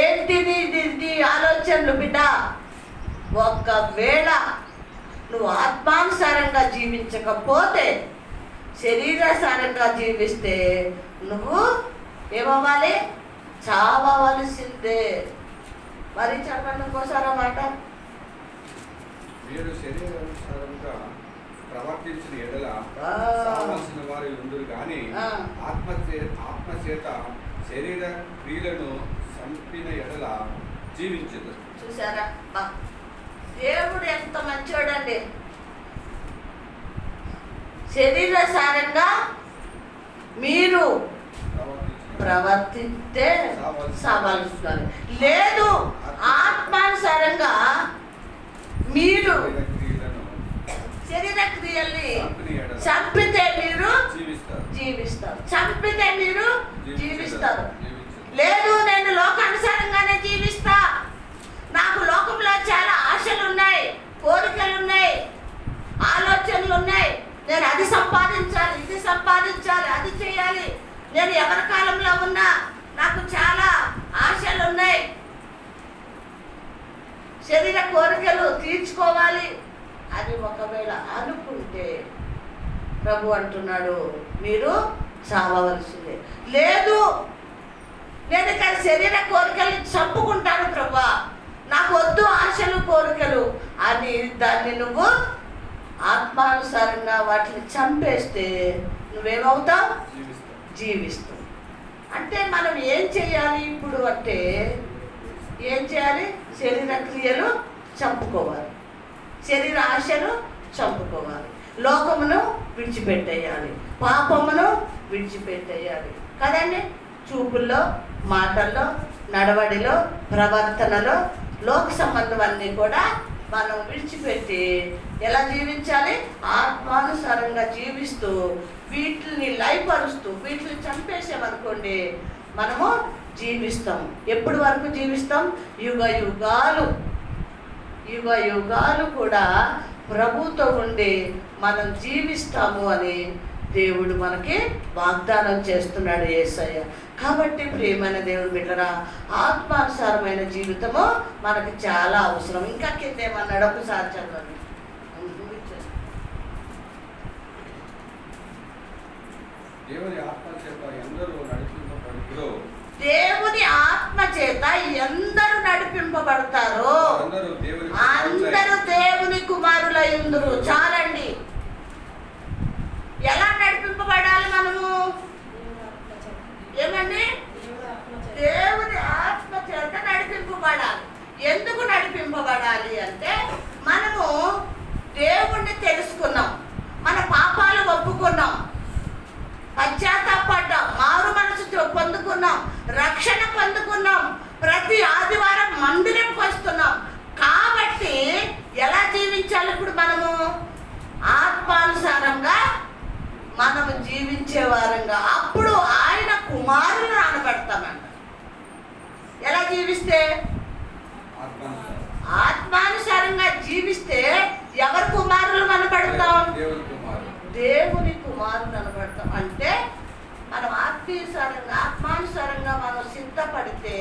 ఏంటి నీ ఆలోచనలు బిడ్డ? ఒకవేళ నువ్వు ఆత్మానుసారంగా జీవించకపోతే, శరీరానుసారంగా జీవిస్తే నువ్వు ఏమవ్వాలి? చావవలసిందే. మరి చెప్పండి ఇంకోసారి మాట. మీరు శరీరానుసారంగా ప్రవర్తించిన ఎడల సావవలసిన వారు ఉందరు కానీ ఆత్మచేత శరీర క్రియలను చంపిన ఎడల జీవించదు. చూసారా? దేవుడు ఎంత మంచోడండి. శరీరసారంగా మీరు ప్రవర్తిస్తే సావలసిన, లేదు ఆత్మానుసారంగా మీరు శరీర క్రియల్ని చంపితే మీరు జీవిస్తారు. చంపితే మీరు జీవిస్తారు. లేదు, నేను లోకానుసారంగానే జీవిస్తా, నాకు లోకంలో చాలా ఆశలు ఉన్నాయి, కోరికలు ఉన్నాయి, ఆలోచనలు ఉన్నాయి, నేను అది సంపాదించాలి, ఇది సంపాదించాలి, అది చేయాలి, నేను ఎవరి కాలంలో ఉన్నా, నాకు చాలా ఆశలు ఉన్నాయి, శరీర కోరికలు తీర్చుకోవాలి అని ఒకవేళ అనుకుంటే ప్రభు అంటున్నాడు, మీరు చావవలసిందే. లేదు, నేను ఇక్కడ శరీర కోరికలు చంపుకుంటాను ప్రభా, నాకు వద్దు ఆశలు కోరికలు అని దాన్ని నువ్వు ఆత్మానుసారంగా వాటిని చంపేస్తే నువ్వేమవుతావు? జీవిస్తావు. అంటే మనం ఏం చేయాలి ఇప్పుడు అంటే, ఏం చేయాలి? శరీర క్రియలు చంపుకోవాలి, శరీర ఆశలు చంపుకోవాలి, లోకమును విడిచిపెట్టేయాలి, పాపమును విడిచిపెట్టేయాలి కదండి. చూపుల్లో, మాటల్లో, నడవడిలో, ప్రవర్తనలో లోక సంబంధమన్నీ కూడా మనం విడిచిపెట్టి ఎలా జీవించాలి? ఆత్మానుసారంగా జీవిస్తూ వీటిని లయపరుస్తూ వీటిని చంపేసామనుకోండి, మనము జీవిస్తాం. ఎప్పటి వరకు జీవిస్తాం? యుగ యుగాలు కూడా ప్రభుతో ఉండి మనం జీవిస్తాము అని దేవుడు మనకి వాగ్దానం చేస్తున్నాడు యేసయ్య. కాబట్టి ప్రియమైన దేవుని బిడ్డరా, ఆత్మానుసారమైన జీవితము మనకి చాలా అవసరం. ఇంకా కింద ఏమన్నాడు ఒకసారి చదవండి. దేవుని ఆత్మ చేత ఎందరూ నడిపింపబడుదురో, దేవుని ఆత్మ చేత ఎందరూ నడిపింపబడతారో అందరూ దేవుని కుమారులయ్యుందురు. చాలండి. ఎలా నడిపింపబడాలి మనము? ఏమండి? దేవుని ఆత్మ చేత నడిపింపబడాలి. ఎందుకు నడిపింపబడాలి అంటే, మనము దేవుణ్ణి తెలుసుకున్నాం, మన పాపాలు ఒప్పుకున్నాం, పశ్చాత్తాపడ్డాం, మారు మనసు పొందుకున్నాం, రక్షణ పొందుకున్నాం, ప్రతి ఆదివారం మందిరంకి వస్తున్నాం. కాబట్టి ఎలా జీవించాలి ఇప్పుడు మనము? ఆత్మానుసారంగా మనము జీవించే వారంగా. అప్పుడు ఆయన కుమారులను అనబడతామంట. ఎలా జీవిస్తే? ఆత్మానుసారంగా జీవిస్తే ఎవరు కుమారులు అనబడతాం? దేవుని కుమారులు అనబడతాం. అంటే మనం ఆత్మానుసారంగా మనం సిద్ధపడితే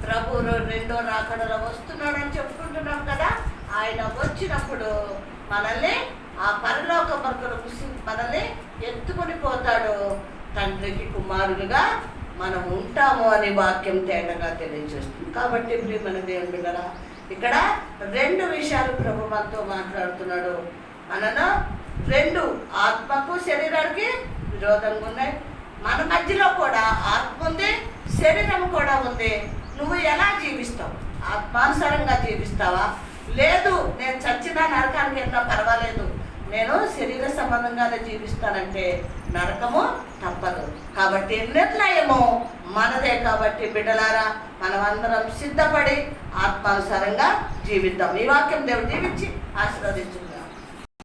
ప్రభు రెండో రాకడలో వస్తున్నాడని చెప్పుకుంటున్నాం కదా. ఆయన వచ్చినప్పుడు మనల్ని ఆ పరలోక మార్గంలో మనల్ని ఎత్తుకొని పోతాడు. తండ్రికి కుమారులుగా మనం ఉంటాము అని వాక్యం తేటగా తెలియజేస్తుంది. కాబట్టి ప్రియమైన దేవుని బిడ్డరా, ఇక్కడ 2 విషయాలు ప్రభు మనతో మాట్లాడుతున్నాడు. మనను 2 ఆత్మకు శరీరానికి విరోధంగా ఉన్నాయి. మన మధ్యలో కూడా ఆత్మ ఉంది, శరీరం కూడా ఉంది. నువ్వు ఎలా జీవిస్తావు? ఆత్మానుసారంగా జీవిస్తావా? లేదు, నేను చచ్చినా నరకానికి వెళ్ళినా పర్వాలేదు, నేను శరీర సంబంధంగానే జీవిస్తానంటే నరకము తప్పదు. కాబట్టి నిర్ణయము మనదే. కాబట్టి బిడ్డలారా, మనమందరం సిద్ధపడి ఆత్మానుసారంగా జీవిద్దాం. ఈ వాక్యం దేవుడు దీవించి ఆశీర్వదించుకుందాం.